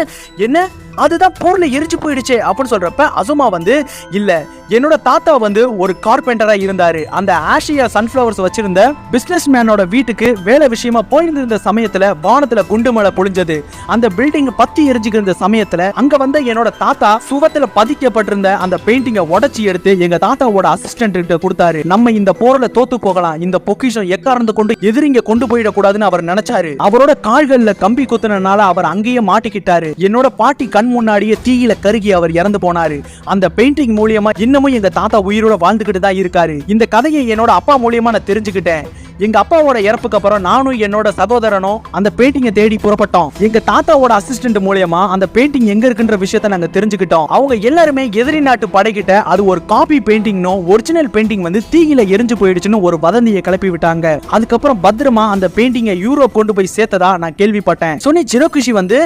என்ன அதுதான் போர்ல எரிஞ்சு போயிடுச்சு அப்படின்னு சொல்றப்ப அசுமா வந்து இல்ல என்னோட தாத்தா வந்து ஒரு கார்பெண்டரா இருந்தாரு, அந்த ஆசியா சன்ஃபிளவர்ஸ் வச்சிருந்த பிசினஸ் மேனோட வீட்டுக்கு வேலை விஷயமா போயிருந்த சமயத்துல வானத்துல குண்டு மழை பொழிஞ்சது, அந்த பில்டிங் பத்தி எரிஞ்சுக்கிற சமயத்துல அங்க வந்து என்னோட தாத்தா சுவத்துல பதிக்கப்பட்டிருந்த அந்த பெயிண்டிங்கை உடைச்சி எடுத்து எங்க தாத்தாவோட அசிஸ்டன்ட் கிட்ட கொடுத்தாரு. நம்ம இந்த போர்ல தோத்து போகலாம், இந்த பொக்கிஷம் எக்காரந்து கொண்டு எதிரிங்க கொண்டு போயிடக்கூடாதுன்னு அவர் நினைச்சாரு. அவரோட கால்கள்ல கம்பி குத்துனனால அவர் அங்கேயே மாட்டிக்கிட்டாரு. என்னோட பாட்டி கண் முன்னாடியே தீயில கருகி அவர் இறந்து போனாரு. அந்த பெயிண்டிங் மூலியமா இன்னமும் எங்க தாத்தா உயிரோட வாழ்ந்துகிட்டு தான் இருக்காரு. இந்த கதையை என்னோட அப்பா மூலியமா நான் தெரிஞ்சுக்கிட்டேன். எங்க அப்பாவோட இறப்புக்கு அப்புறம் நானும் என்னோட சகோதரனும் அந்த பெயிண்டிங்கை தேடி புறப்பட்டோம். எங்க தாத்தாவோட அசிஸ்டன்ட் மூலமா அந்த பெயிண்டிங் எங்க இருக்குன்ற விஷயத்தை நாங்க தெரிஞ்சுக்கிட்டோம். அவங்க எல்லாருமே எதிரி நாட்டு படைக்கிட்ட அது ஒரு காப்பி பெயிண்டிங்னோ ஒரிஜினல் பெயிண்டிங் வந்து தீயில எரிஞ்சு போயிடுச்சுன்னு ஒரு வதந்தியை கிளப்பி விட்டாங்க. அதுக்கப்புறம் பத்திரமா அந்த பெயிண்டிங்கை யூரோப் கொண்டு போய் சேர்த்ததா நான் கேள்விப்பட்டேன். சொன்னி ஜிரோகிஷி வந்து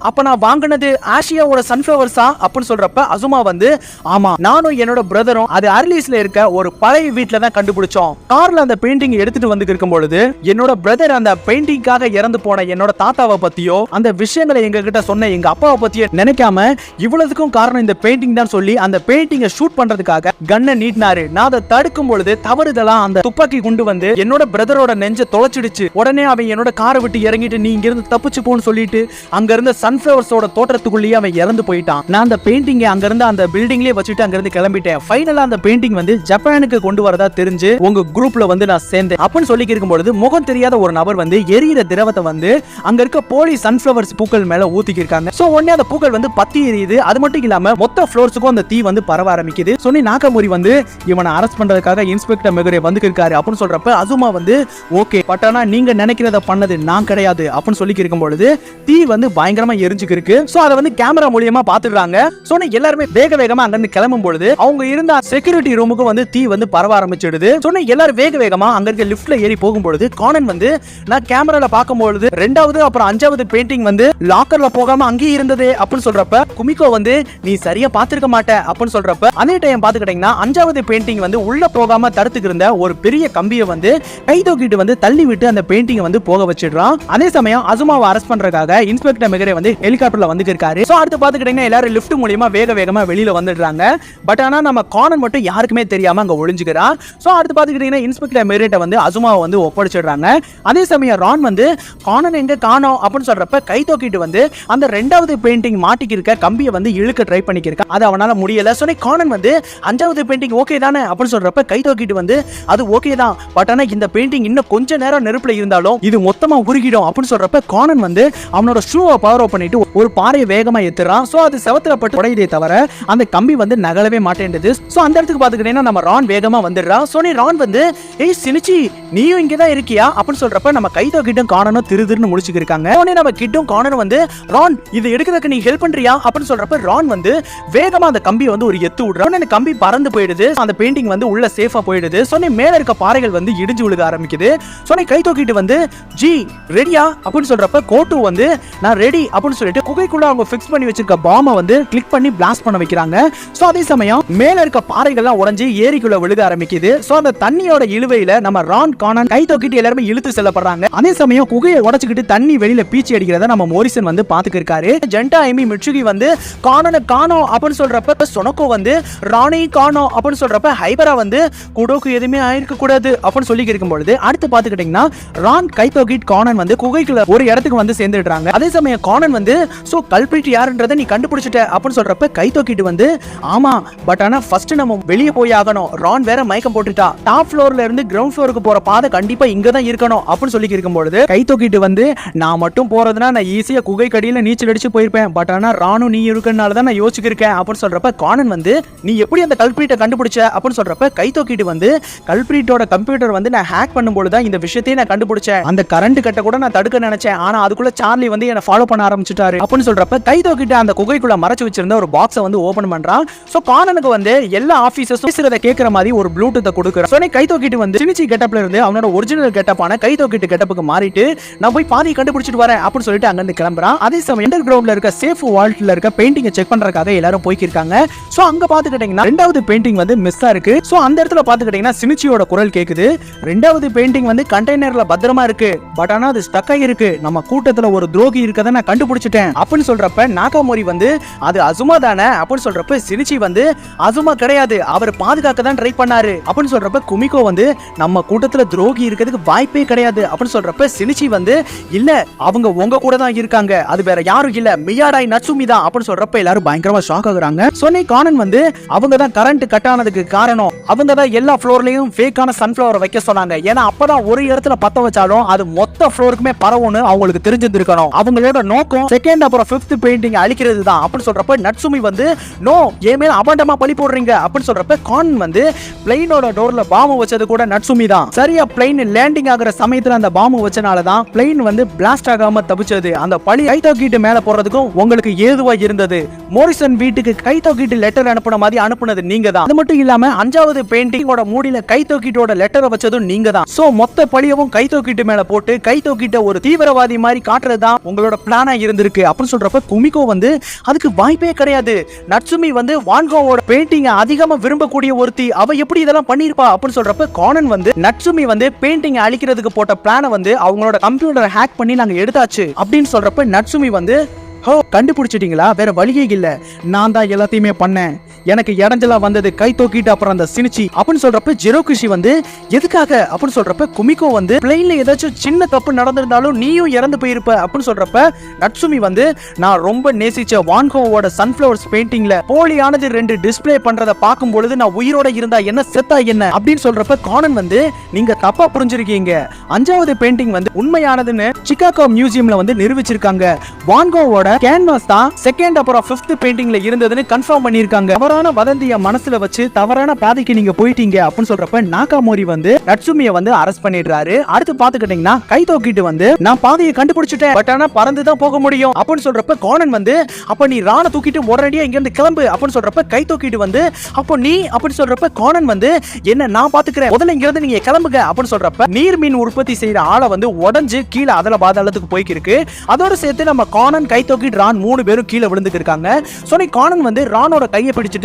அப்ப நான் வாங்கினது ஆசியாவோட சன்ஃபிளவர்ஸா அப்படின்னு சொல்றப்ப அசுமா வந்து ஆமா நானும் என்னோட பிரதரும் அது அர்லீஸ்ல இருக்க ஒரு பழைய வீட்டுல தான் கண்டுபிடிச்சோம். கார்ல அந்த பெயிண்டிங் எடுத்துட்டு வந்து இருக்கும் பொழுது என்னோட பிரதர் அந்த பெயிண்டிங்காக இறந்து போன என்னோட தாத்தாவை பத்தியோ அந்த விஷயங்களை எங்க கிட்ட சொன்ன எங்க அப்பாவை பத்தியோ நினைக்காம இவ்வளவுக்கும் காரணம் இந்த பெயிண்டிங் தான் சொல்லி அந்த பெயிண்டிங்கை ஷூட் பண்றதுக்காக கன்னை நீட்டினாரு. நான் அதை தடுக்கும் பொழுது தவறுதலா அந்த துப்பாக்கி குண்டு வந்து என்னோட பிரதரோட நெஞ்ச தொலைச்சிடுச்சு. உடனே அவன் என்னோட காரை விட்டு இறங்கிட்டு நீ இங்க இருந்து தப்பிச்சு போன்னு சொல்லிட்டு அங்க இருந்த சன்ஃபிளவர்ஸோட தோற்றத்துக்குள்ளேயே அவன் இறந்து போயிட்டான். நான் அந்த பெயிண்டிங்கை அங்க இருந்து அந்த பில்டிங்லயே வச்சுட்டு அங்க இருந்து கிளம்பிட்டேன். ஃபைனலா அந்த பெயிண்டிங் வந்து ஜப்பானுக்கு கொண்டு வரதா தெரிஞ்சு உங்க குரூப்ல வந்து நான் சேர்ந்தேன் அப்படின்னு சொல்லி இருக்கும்போது முகம் தெரியாத ஒரு நபர் வந்து எரியிற திரவத்தை வந்து அங்க இருக்க போலீஸ் சன்ஃபிளவர்ஸ் பூக்கள் மேல ஊத்திக்கி இருக்காங்க. சோ உடனே அந்த பூக்கள் வந்து பத்தி எரியுது. அது மட்டும் இல்லாம மொத்த ஃப்ளோர்ஸுக்கும் அந்த தீ வந்து பரவ ஆரம்பிக்குது. சொன்னி நாகாமோரி வந்து இவனை அரெஸ்ட் பண்றதுக்காக இன்ஸ்பெக்டர் மெகுரே வந்து இருக்காரு அப்படின்னு சொல்றப்ப அசுமா வந்து ஓகே பட் ஆனா நீங்க நினைக்கிறத பண்ணது நான் கிடையாது அப்படின்னு சொல்லி இருக்கும்போது தீ வந்து பயங்கரமா எரிஞ்சுக்கு இருக்கு. சோ அதை வந்து கேமரா மூலியமா பாத்துடுறாங்க. சோ எல்லாருமே வேக வேகமா அங்க இருந்து கிளம்பும் பொழுது அவங்க இருந்த செக்யூரிட்டி ரூமுக்கு வந்து தீ வந்து பரவ ஆரம்பிச்சிடுது. சொன்ன எல்லாரும் வேக வேகமா அங்க இருக்க லிஃப்ட்ல ஏறி போகும்பொழுது கானன் வந்து நான் கேமரால பார்க்கும்பொழுது 2வது அப்புறம் 5வது பெயிண்டிங் வந்து லாக்கர்ல போகாம அங்கேயே இருந்தது அப்படின்னு சொல்றப்ப குமிகோ வந்து நீ சரியா பாத்துருக்க மாட்ட அப்படின்னு சொல்றப்ப அதே டைம் பாத்துக்கிட்டீங்கன்னா 5வது பெயிண்டிங் வந்து உள்ள போகாம தடுத்துக்கு இருந்த ஒரு பெரிய கம்பியை வந்து கை தூக்கிட்டு வந்து தள்ளி விட்டு அந்த பெயிண்டிங் வந்து போக வச்சிடுறான். அதே சமயம் அசுமாவை அரெஸ்ட் பண்றதுக்காக இன்ஸ்பெக்டர் மெகரே வந்து ஹெலிகாப்டர்ல வந்து இருக்காரு. சோ அடுத்து பாத்துக்கிட்டீங்கன்னா எல்லாரும் லிஃப்ட் மூலமா வேக வேகமா வெளியில வந்துடுறாங்க. பட் ஆனா நம்ம கானன் மட்டும் யாருக்குமே தெரியாம அங்க ஒளிஞ்சுக்கிறான். சோ அடுத்து பாத்துக்கிட்டீங்கன்னா இன்ஸ்பெக்டர் மெகரேட்ட வந்து அசுமாவை வந்து ஒப்படைச்சிடுறாங்க. அதே சமயம் ரான் வந்து கானன் எங்க காணோம் அப்படின்னு சொல்றப்ப கை தூக்கிட்டு வந்து அந்த 2வது பெயிண்டிங் மாட்டிக்கு இருக்க கம்பியை வந்து இழுக்க ட்ரை பண்ணிக்கிருக்க அது அவனால முடியல. சோ கானன் வந்து 5வது பெயிண்டிங் ஓகே தானே அப்படின்னு சொல்றப்ப கை தூக்கிட்டு வந்து அது ஓகே தான் பட் ஆனா இந்த பெயிண்டிங் இன்னும் கொஞ்ச நேரம் நெருப்புல இருந்தாலும் இது மொத்தமா உருகிடும் அப்படின்னு சொல்றப்ப கானன் வந்து அவனோட ஷூவை பவர் ஆஃப் பண்ணிட்டு ஒரு பாறையை வேகமா ஏத்துறான். சோ அது செவத்துல பட்டு உடையதே தவிர அந்த கம்பி வந்து நகலவே மாட்டேங்குது. சோ அந்த இடத்துக்கு பாத்துக்கிட்டீங்கன்னா நம்ம ரான் வேகமா வந்துடுறான். சோ ரான் வந்து ஏய் சினிச்சி நீயும் இங்கதான் இருக்கியா அப்படின்னு சொல்றப்ப நம்ம கைதோ கிட்டும் காணனும் திருதிருன்னு முடிச்சுக்கு இருக்காங்க. உடனே நம்ம கிட்டும் காணனும் வந்து ரான் இது எடுக்கிறதுக்கு நீ ஹெல்ப் பண்றியா அப்படின்னு சொல்றப்ப ரான் வந்து வேகமா அந்த கம்பியை வந்து ஒரு எத்து விடுறான். அந்த கம்பி பறந்து போயிடுது. அந்த பெயிண்டிங் வந்து உள்ள சேஃபா போயிடுது. சொன்ன மேல இருக்க பாறைகள் வந்து இடிஞ்சு விழுக ஆரம்பிக்குது. சொன்ன கைதோ கிட்டு வந்து ஜி ரெடியா அப்படின்னு சொல்றப்ப கோட்டு வந்து நான் ரெடி அப்படின்னு சொல்லிட்டு குகைக்குள்ள அவங்க ஃபிக்ஸ் பண்ணி வச்சிருக்க பாம்பை வந்து கிளிக் பண்ணி பிளாஸ்ட் பண்ண வைக்கிறாங்க. சோ அதே சமயம் மேல இருக்க பாறைகள்லாம் உடைஞ்சு ஏரிக்குள்ள விழுக ஆரம்பிக்குது. சோ அந்த தண்ணியோட இழுவையில நம்ம ரான் கானன் கைதோ கிட்டு எல்லாரும் இழுத்து செல்லப்படுறாங்க. அதே சமயம் குகையை உடைச்சுக்கிட்டு தண்ணி வெளியில பீச்சி அடிக்கிறத நம்ம மோரிசன் வந்து பாத்துக்கு இருக்காரு. ஜென்டா எமி மிட்சுகி வந்து கானனை காணோம் அப்படின்னு சொல்றப்ப சொனக்கோ வந்து ராணி காணோம் அப்படின்னு சொல்றப்ப ஹைபரா வந்து குடோக்கு எதுவுமே ஆயிருக்க கூடாது அப்படின்னு சொல்லி இருக்கும்பொழுது அடுத்து பாத்துக்கிட்டீங்கன்னா ரான் கைதோ கிட் கானன் வந்து குகைக்குள்ள ஒரு இடத்துக்கு வந்து சேர்ந்துடுறாங்க. அதே சமயம் கானன் வந்து சோ கல்பிரிட் யாருன்றதை நீ கண்டுபிடிச்சிட்ட அப்படின்னு சொல்றப்ப கைதோ கிட் வந்து ஆமா பட் ஆனா ஃபர்ஸ்ட் நம்ம வெளியே போய் ஆகணும். ரான் வேற மயக்கம் போட்டுட்டா. டாப் ஃப்ளோர்ல இருந்து கிரவுண்ட் ஃப்ளோருக்கு போற பாதை கண்டிப்பா இங்க தான் இருக்கணும் அப்படின்னு சொல்லி இருக்கும்பொழுது கைதோ கிட் வந்து நான் மட்டும் போறதுனா நான் ஈஸியா குகை கடியில நீச்சல் அடிச்சு போயிருப்பேன். பட் ஆனா ராணும் நீ இருக்கனால தான் நான் யோசிச்சிருக்கேன் அப்படின்னு சொல்றப்ப கானன் வந்து நீ எப்படி அந்த கல்பிரிட்டை கண்டுபிடிச்ச அப்படின்னு சொல்றப்ப கைதோ கிட் வந்து கல்பிரிட்டோட கம்ப்யூட்டர் வந்து நான் ஹேக் பண்ணும்போது தான் இந்த விஷயத்தையே நான் கண்டுபிடிச்சேன். அந்த கரண்ட் கட்ட கூட நான் தடுக்க நினைச்சேன். ஆனா அதுக்குள்ள சார்லி வந்து என்ன ஃபாலோ பண்ண ஆரம்பிச்சிட்டாரு அப்படின்னு சொல்றப்ப கைதோ கிட்ட அந்த குகைக்குள்ள மறைச்சு வச்சிருந்த ஒரு பாக்ஸை வந்து ஓபன் பண்றான். சோ கானனுக்கு வந்து எல்லா ஆபீசர்ஸும் பேசுறத கேக்குற மாதிரி ஒரு ப்ளூடூத்தை கொடுக்குறான். சோ கைதோ கிட்ட வந்து சினிச்சி கெட்டப்ல இருந்து அவனோட ஒரிஜினல் கெட்டப்பான கைதோ கிட்ட கெட்டப்புக்கு மாறிட்டு நான் போய் பாதி கண்டுபிடிச்சிட்டு வரேன் அப்படின்னு சொல்லிட்டு அங்க இருந்து கிளம்புறான். அதே சமயம் அண்டர் கிரவுண்ட்ல இருக்க சேஃப் வால்ட்ல இருக்க பெயிண்டிங்கை செக் பண்றதுக்காக எல்லாரும் போய்க்கிருக்காங்க. சோ அங்க பாத்துக்கிட்டீங்கன்னா ரெண்டாவது பெயிண்டிங் வந்து மிஸ்ஸா இருக்கு. சோ அந்த இடத்துல பாத்துக்கிட்டீங்கன்னா சினிச்சியோட குரல் கேக்குது. ரெண்டாவது பெயிண்டிங் வந்து கண்டெய்னர்ல பத்திரமா இருக்கு. பட் ஆனா அது ஸ்டக் ஆகிருக்கு. நம்ம கூட்டத்துல ஒரு துரோகி இருக்கதை நான் கண்டுபிடிச்சிட்டேன் அப்படின்னு சொல்றப்ப நாகாமோரி வந்து அது அசுமா தானே அப்படின்னு சொல்றப்ப சினிச்சி வந்து அசுமா கிடையாது அவர் பாதுகாக்க தான் ட்ரை பண்ணாரு அப்படின்னு சொல்றப்ப குமிகோ வந்து நம்ம கூட்டத்துல துரோகி இருக்கிறதுக்கு வாய்ப்பே கிடையாது அப்படின்னு சொல்றப்ப சினிச்சி வந்து இல்ல அவங்க உங்க கூட தான் இருக்காங்க அது வேற யாரும் இல்ல மியாடாய் நட்சுமி தான் அப்படின்னு சொல்றப்ப எல்லாரும் பயங்கரமா ஷாக் ஆகுறாங்க. சொன்னே கானன் வந்து அவங்க தான் கரண்ட் கட் ஆனதுக்கு காரணம் அவங்க தான் எல்லா ஃப்ளோர்லயும் ஃபேக்கான சன்ஃப்ளவர் வைக்க சொன்னாங்க. ஏன்னா அப்பதான் ஒரு இடத்துல பத்த வச்சாலும் அது மொத்த ஃப்ளோருக்குமே பரவும்னு அவங்களுக்கு தெரிஞ்சிருக்கணும். அவங்களோட நோக்கம் செகண்ட் அப்புறம் ஃபிஃப்த் பெயிண்டிங் அழிக்கிறது தான் அப்படின்னு சொல்றப்ப நட்சுமி வந்து நோ ஏன் மேல அபண்டமா பழி போடுறீங்க அப்படின்னு சொல்றப்ப கானன் வந்து பிளைனோட டோர்ல பாம்பு வச்சது கூட நட்சுமி தான். சரியா பிளைன் லேண்டிங் ஆகுற சமயத்துல அந்த பாம்பு வச்சனால தான் பிளைன் வந்து பிளாஸ்ட் ஆகாம தப்பிச்சது. அந்த பழி கைதோ கிட் மேல போறதுக்கும் உங்களுக்கு ஏதுவா இருந்தது. மோரிசன் வீட்டுக்கு கைதோ கிட் லெட்டர் அனுப்புன மாதிரி அனுப்புனது நீங்க தான். அது மட்டும் இல்லாம அஞ்சாவது பெயிண்டிங்கோட மூடியில கைதோ கிட்டோட லெட்டரை வச்சதும் நீங்க தான். சோ மொத்த பழியவும் கைதோ கிட் மேல போட்டு கைதோ கிட்ட ஒரு தீவிரவாதி மாதிரி காட்டுறது தான் உங்களோட பிளானா இருந்திருக்கு அப்படின்னு சொல்றப்ப குமிகோ வந்து அதுக்கு வாய்ப்பே கிடையாது. நட்சுமி வந்து வான்கோவோட பெயிண்டிங் அதிகமா விரும்பக்கூடிய ஒருத்தி அவ எப்படி இதெல்லாம் பண்ணிருப்பா அப்படின்னு சொல்றப்ப கானன் வந்து நட்சுமி வந்து பெயிண்டிங் அழிக்கிறதுக்கு போட்ட பிளானை வந்து அவங்களோட கம்ப்யூட்டரை ஹேக் பண்ணி நாங்க எடுத்தாச்சு அப்படின்னு சொல்றப்ப நட்சுமி வந்து ஹோ கண்டுபிடிச்சிட்டீங்களா வேற வழியே இல்ல நான் தான் எல்லாத்தையுமே பண்ணேன் எனக்கு இடைஞ்சலா வந்தது கைதோ கிட் அப்புறம் அந்த சினிச்சி அப்படின்னு சொல்றப்ப ஜெரோகுஷி வந்து எதுக்காக அப்படின்னு சொல்றப்ப குமிகோ வந்து பிளைன்ல ஏதாச்சும் சின்ன தப்பு நடந்திருந்தாலும் நீயும் இறந்து போயிருப்ப அப்படின்னு சொல்றப்ப நட்சுமி வந்து நான் ரொம்ப நேசிச்ச வான்கோவோட சன்ஃப்ளவர்ஸ் பெயிண்டிங்ல போலியானது 2 டிஸ்ப்ளே பண்றத பார்க்கும் பொழுது நான் உயிரோட இருந்தா என்ன செத்தா என்ன அப்படின்னு சொல்றப்ப கானன் வந்து நீங்க தப்பா புரிஞ்சிருக்கீங்க. அஞ்சாவது பெயிண்டிங் வந்து உண்மையானதுன்னு சிகாகோ மியூசியம்ல வந்து நிரூபிச்சிருக்காங்க. வான்கோவோட கேன்வாஸ் தான் செகண்ட் அப்புறம் ஃபிஃப்த் பெயிண்டிங்ல இருந்ததுன்னு கன்ஃபார்ம் பண்ணிருக்காங்க. தவறான வதந்திய மனசுல வச்சு தவறான பாதைக்கு நீங்க போயிட்டீங்க அப்படின்னு சொல்றப்ப நாகாமோரி வந்து நட்சுமியை வந்து அரெஸ்ட் பண்ணிடுறாரு. அடுத்து பாத்துக்கிட்டீங்கன்னா கைதோ கிட் வந்து நான் பாதையை கண்டுபிடிச்சிட்டேன் பட் ஆனா பறந்து தான் போக முடியும் அப்படின்னு சொல்றப்ப கானன் வந்து அப்ப நீ ராணை தூக்கிட்டு உடனடியா இங்க இருந்து கிளம்பு அப்படின்னு சொல்றப்ப கைதோ கிட் வந்து அப்போ நீ அப்படின்னு சொல்றப்ப கானன் வந்து என்ன நான் பாத்துக்கிறேன் முதல்ல இங்க இருந்து நீங்க கிளம்புங்க அப்படின்னு சொல்றப்ப நீர் மீன் உற்பத்தி செய்யற ஆளை வந்து உடஞ்சு கீழே அதல பாதாளத்துக்கு போய்க்கிருக்கு. அதோட சேர்த்து நம்ம கானன் கைதோ கிட் ரான் 3 பேரும் கீழே விழுந்துட்டு இருக்காங்க. சோ கானன் வந்து ரானோட கையை பிடிச்சிட்டு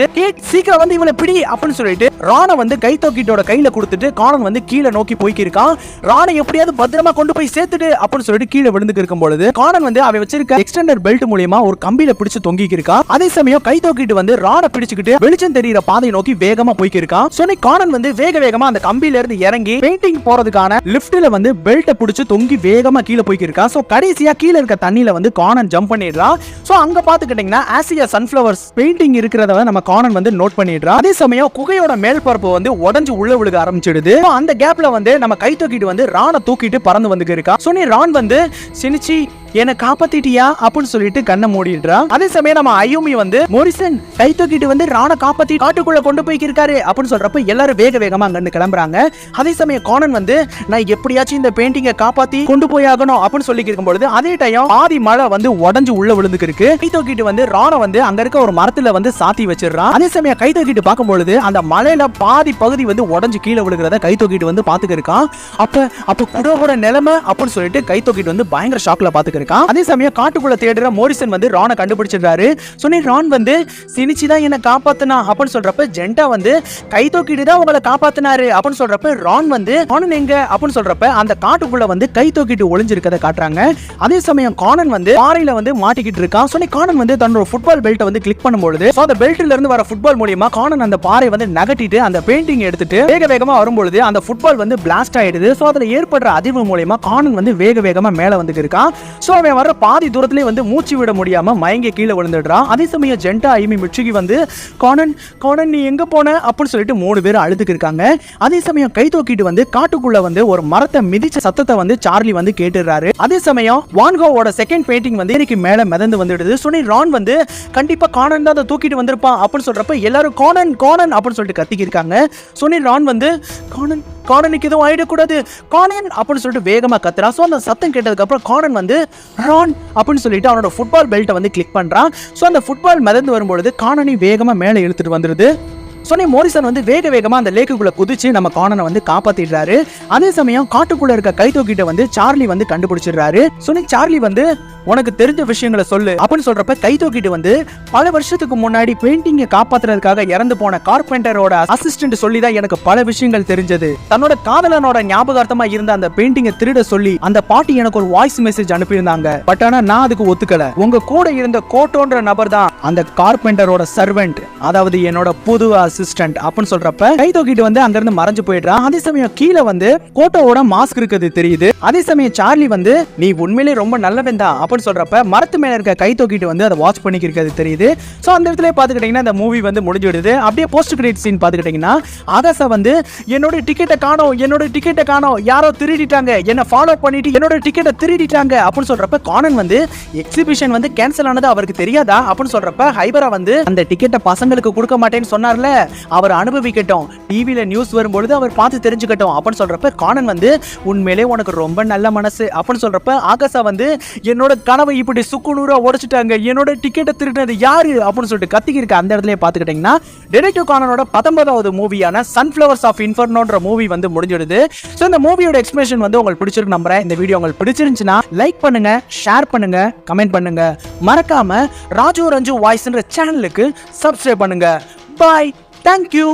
சீக்கிரம் வந்து இவளை பிடி அப்படின்னு சொல்லிட்டு ராணை வந்து கைதோ கிட்டோட கையில கொடுத்துட்டு கானன் வந்து கீழே நோக்கி போய்க்கிருக்கான். ராணை எப்படியாவது பத்திரமா கொண்டு போய் சேர்த்துட்டு அப்படின்னு சொல்லிட்டு கீழே விழுந்துட்டு இருக்கும் பொழுது கானன் வந்து அவ வச்சிருக்க எக்ஸ்டெண்டர் பெல்ட் மூலமா ஒரு கம்பியில பிடிச்சு தொங்கிக்கு இருக்கான். அதே சமயம் கைதோ கிட் வந்து ராணை பிடிச்சுக்கிட்டு வெளிச்சம் தெரியுற பாதையை நோக்கி வேகமா போய்க்கிருக்கான். சோ கானன் வந்து வேகமா அந்த கம்பியில இருந்து இறங்கி பெயிண்டிங் போறதுக்கான லிப்ட்ல வந்து பெல்ட்டை பிடிச்சு தொங்கி வேகமா கீழே போய்க்கிருக்கான். சோ கடைசியா கீழே இருக்க தண்ணியில வந்து கானன் ஜம்ப் பண்ணிடுறான். சோ அங்க பாத்துக்கிட்டீங்கன்னா ஆசியா சன்ஃப்ளவர்ஸ் பெயிண்டிங் இருக்கிறத நம்ம கானன் வந்து நோட் பண்ணிடுறான். அதே சமயம் குகையோட மேல் பரப்பு வந்து உடைஞ்சு உள்ள விழுக ஆரம்பிச்சிடுது. அந்த கேப்ல வந்து நம்ம கைதோ கிட் வந்து ராணை தூக்கிட்டு பறந்து வந்து இருக்கா. சோ ரான் வந்து சினிச்சி என்ன காப்பாத்திட்டியா அப்படின்னு சொல்லிட்டு கண்ணை மூடிடுறா. அதே சமயம் நம்ம ஐயூமி வந்து மோரிசன் கை தூக்கிட்டு வந்து ராணை காப்பாத்தி காட்டுக்குள்ள கொண்டு போய்க்கிருக்காரு அப்படின்னு சொல்றப்ப எல்லாரும் வேக வேகமா அங்க இருந்து கிளம்புறாங்க. அதே சமயம் கானன் வந்து நான் எப்படியாச்சும் இந்த பெயிண்டிங்கை காப்பாத்தி கொண்டு போய் ஆகணும் அப்படின்னு சொல்லி இருக்கும்பொழுது அதே டைம் பாதி மழை வந்து உடஞ்சு உள்ள விழுந்துக்கு இருக்கு. கை தூக்கிட்டு வந்து ராணை வந்து அங்க இருக்க ஒரு மரத்துல வந்து சாத்தி வச்சிடறான். அதே சமயம் கை தூக்கிட்டு பார்க்கும்பொழுது அந்த மலையில பாதி பகுதி வந்து உடஞ்சு கீழே விழுகிறத கை தூக்கிட்டு வந்து பாத்துக்க இருக்கான். அப்ப குடோட நிலைமை அப்படின்னு சொல்லிட்டு கை தூக்கிட்டு வந்து பயங்கர ஷாக்ல பாத்துக்க இருக்கான். அதே சமயம் காட்டுக்குள்ள தேடுற மோரிசன் வந்து ராணை கண்டுபிடிச்சிடுறாரு. சொன்னி ரான் வந்து சினிச்சுதான் என்ன காப்பாத்தினா அப்படின்னு சொல்றப்ப ஜென்டா வந்து கை தூக்கிட்டு தான் உங்களை காப்பாத்தினாரு அப்படின்னு சொல்றப்ப ரான் வந்து கானன் எங்க அப்படின்னு சொல்றப்ப அந்த காட்டுக்குள்ள வந்து கை தூக்கிட்டு ஒளிஞ்சிருக்கதை காட்டுறாங்க. அதே சமயம் கானன் வந்து பாறையில வந்து மாட்டிக்கிட்டு இருக்கான். சொன்னி கானன் வந்து தன்னோட ஃபுட்பால் பெல்ட்டை வந்து கிளிக் பண்ணும்போது அந்த பெல்ட்ல இருந்து வர ஃபுட்பால் மூலமா கானன் அந்த பாறை வந்து நகட்டிட்டு அந்த பெயிண்டிங் எடுத்துட்டு வேக வேகமா வரும்பொழுது அந்த ஃபுட்பால் வந்து பிளாஸ்ட் ஆயிடுது. சோ அதுல ஏற்படுற அதிர்வு மூலமா கானன் வந்து வேக வேகமா மேல வந்து இருக்கான். சோ அவன் வர பாதி தூரத்திலே வந்து மூச்சு விட முடியாம மயங்கி கீழே விழுந்துடுறான். அதே சமயம் ஜென்டா ஐமி மிட்சுகி வந்து கானன் நீ எங்க போன அப்படின்னு சொல்லிட்டு 3 பேரும் அழுதுக்கு இருக்காங்க. அதே சமயம் கை தூக்கிட்டு வந்து காட்டுக்குள்ள வந்து ஒரு மரத்தை மிதிச்ச சத்தத்தை வந்து சார்லி வந்து கேட்டுறாரு. அதே சமயம் வான்கோவோட செகண்ட் பெயிண்டிங் வந்து எனக்கு மேல மிதந்து வந்துடுது. சொன்னி ரான் வந்து கண்டிப்பா கானன் தான் அதை தூக்கிட்டு வந்திருப்பான் அப்படின்னு சொல்றப்ப எல்லாரும் கானன் அப்படின்னு சொல்லிட்டு கத்திக்கி இருக்காங்க. சொன்னி ரான் வந்து கானனுக்கு எதுவும் ஆயிடக்கூடாது கானன் அப்படின்னு சொல்லிட்டு வேகமா கத்துறான். ஸோ அந்த சத்தம் கேட்டதுக்கு அப்புறம் கானன் வந்து ரான் அப்படின்னு சொல்லிட்டு அவனோட ஃபுட்பால் பெல்ட்டை வந்து கிளிக் பண்றான். ஸோ அந்த ஃபுட்பால் மிதந்து வரும்பொழுது கானனை வேகமா மேலே இழுத்துட்டு வந்துருது. சொன்னி மோரிசன் வந்து வேக வேகமா அந்த லேக்குக்குள்ள குதிச்சு நம்ம கானனை வந்து காப்பாத்திடுறாரு. அதே சமயம் காட்டுக்குள்ள இருக்க கை தூக்கிட்ட வந்து சார்லி வந்து கண்டுபிடிச்சிடுறாரு. சொன்னி சார்லி வந்து உனக்கு தெரிஞ்ச விஷயங்களை சொல்லு அப்படின்னு சொல்றப்ப கை தூக்கிட்டு வந்து பல வருஷத்துக்கு முன்னாடி பெயிண்டிங்கை காப்பாத்துறதுக்காக இறந்து போன கார்பெண்டரோட அசிஸ்டன்ட் சொல்லி தான் எனக்கு பல விஷயங்கள் தெரிஞ்சது. தன்னோட காதலனோட ஞாபகார்த்தமா இருந்த அந்த பெயிண்டிங்கை திருட சொல்லி அந்த பாட்டி எனக்கு ஒரு வாய்ஸ் மெசேஜ் அனுப்பியிருந்தாங்க. பட் ஆனா நான் அதுக்கு ஒத்துக்கல. உங்க கூட இருந்த கோட்டோன்ற நபர் தான் அந்த கார்பெண்டரோட சர்வெண்ட், அதாவது என்னோட புது அசிஸ்டன்ட் அப்படின்னு சொல்றப்ப கை தூக்கிட்டு வந்து அங்க இருந்து மறைஞ்சு போயிடுறான். அதே சமயம் கீழே வந்து கோட்டோட மாஸ்க் இருக்குது தெரியுது. அதே சமயம் சார்லி வந்து நீ உண்மையிலே ரொம்ப நல்லவன் தான் அப்படின்னு சொல்றப்ப மரத்து மேல இருக்க கை தூக்கிட்டு வந்து அதை வாட்ச் பண்ணிக்கிறது தெரியுது. சோ அந்த இடத்துல பாத்துக்கிட்டீங்கன்னா இந்த மூவி வந்து முடிஞ்சிடுது. அப்படியே போஸ்ட் கிரெடிட் சீன் பாத்துக்கிட்டீங்கன்னா ஆகாஷா வந்து என்னோட டிக்கெட்டை காணோம் யாரோ திருடிட்டாங்க, என்ன ஃபாலோ பண்ணிட்டு என்னோட டிக்கெட்டை திருடிட்டாங்க அப்படின்னு சொல்றப்ப கானன் வந்து எக்ஸிபிஷன் வந்து கேன்சல் ஆனது அவருக்கு தெரியாதா அப்படின்னு சொல்றப்ப ஹைபரா வந்து அந்த டிக்கெட்டை பசங்களுக்கு கொடுக்க மாட்டேன்னு சொன்னார்ல, அவர் அனுபவிக்கட்டும், டிவில நியூஸ் வரும்பொழுது அவர் பார்த்து தெரிஞ்சுக்கட்டும் அப்படின்னு சொல்றப்ப கானன் வந்து உண்மையிலே உனக்கு ரொம்ப நல்ல மனசு அப்படின்னு சொல்றப்ப ஆகாஷா வந்து என்னோட கனவை இப்படி சுக்குநூறா உடைச்சிட்டாங்க, என்னோட டிக்கெட்டை திருடினது யாரு அப்படின்னு சொல்லிட்டு கத்திக்கிருக்க அந்த இடத்துல பாத்துக்கிட்டீங்கன்னா டிடெக்டிவ் கானனோட 19வது மூவியான சன்ஃப்ளவர்ஸ் ஆஃப் இன்ஃபர்னோன்ற மூவி வந்து முடிஞ்சிடுது. ஸோ இந்த மூவியோட எக்ஸ்பிளேஷன் வந்து உங்களுக்கு பிடிச்சிருக்கு நம்புறேன். இந்த வீடியோ உங்களுக்கு பிடிச்சிருந்துச்சுன்னா லைக் பண்ணுங்க, ஷேர் பண்ணுங்க, கமெண்ட் பண்ணுங்க. மறக்காம ராஜு ரஞ்சு வாய்ஸ்ன்ற சேனலுக்கு சப்ஸ்கிரைப் பண்ணுங்க. பாய், தேங்க்யூ.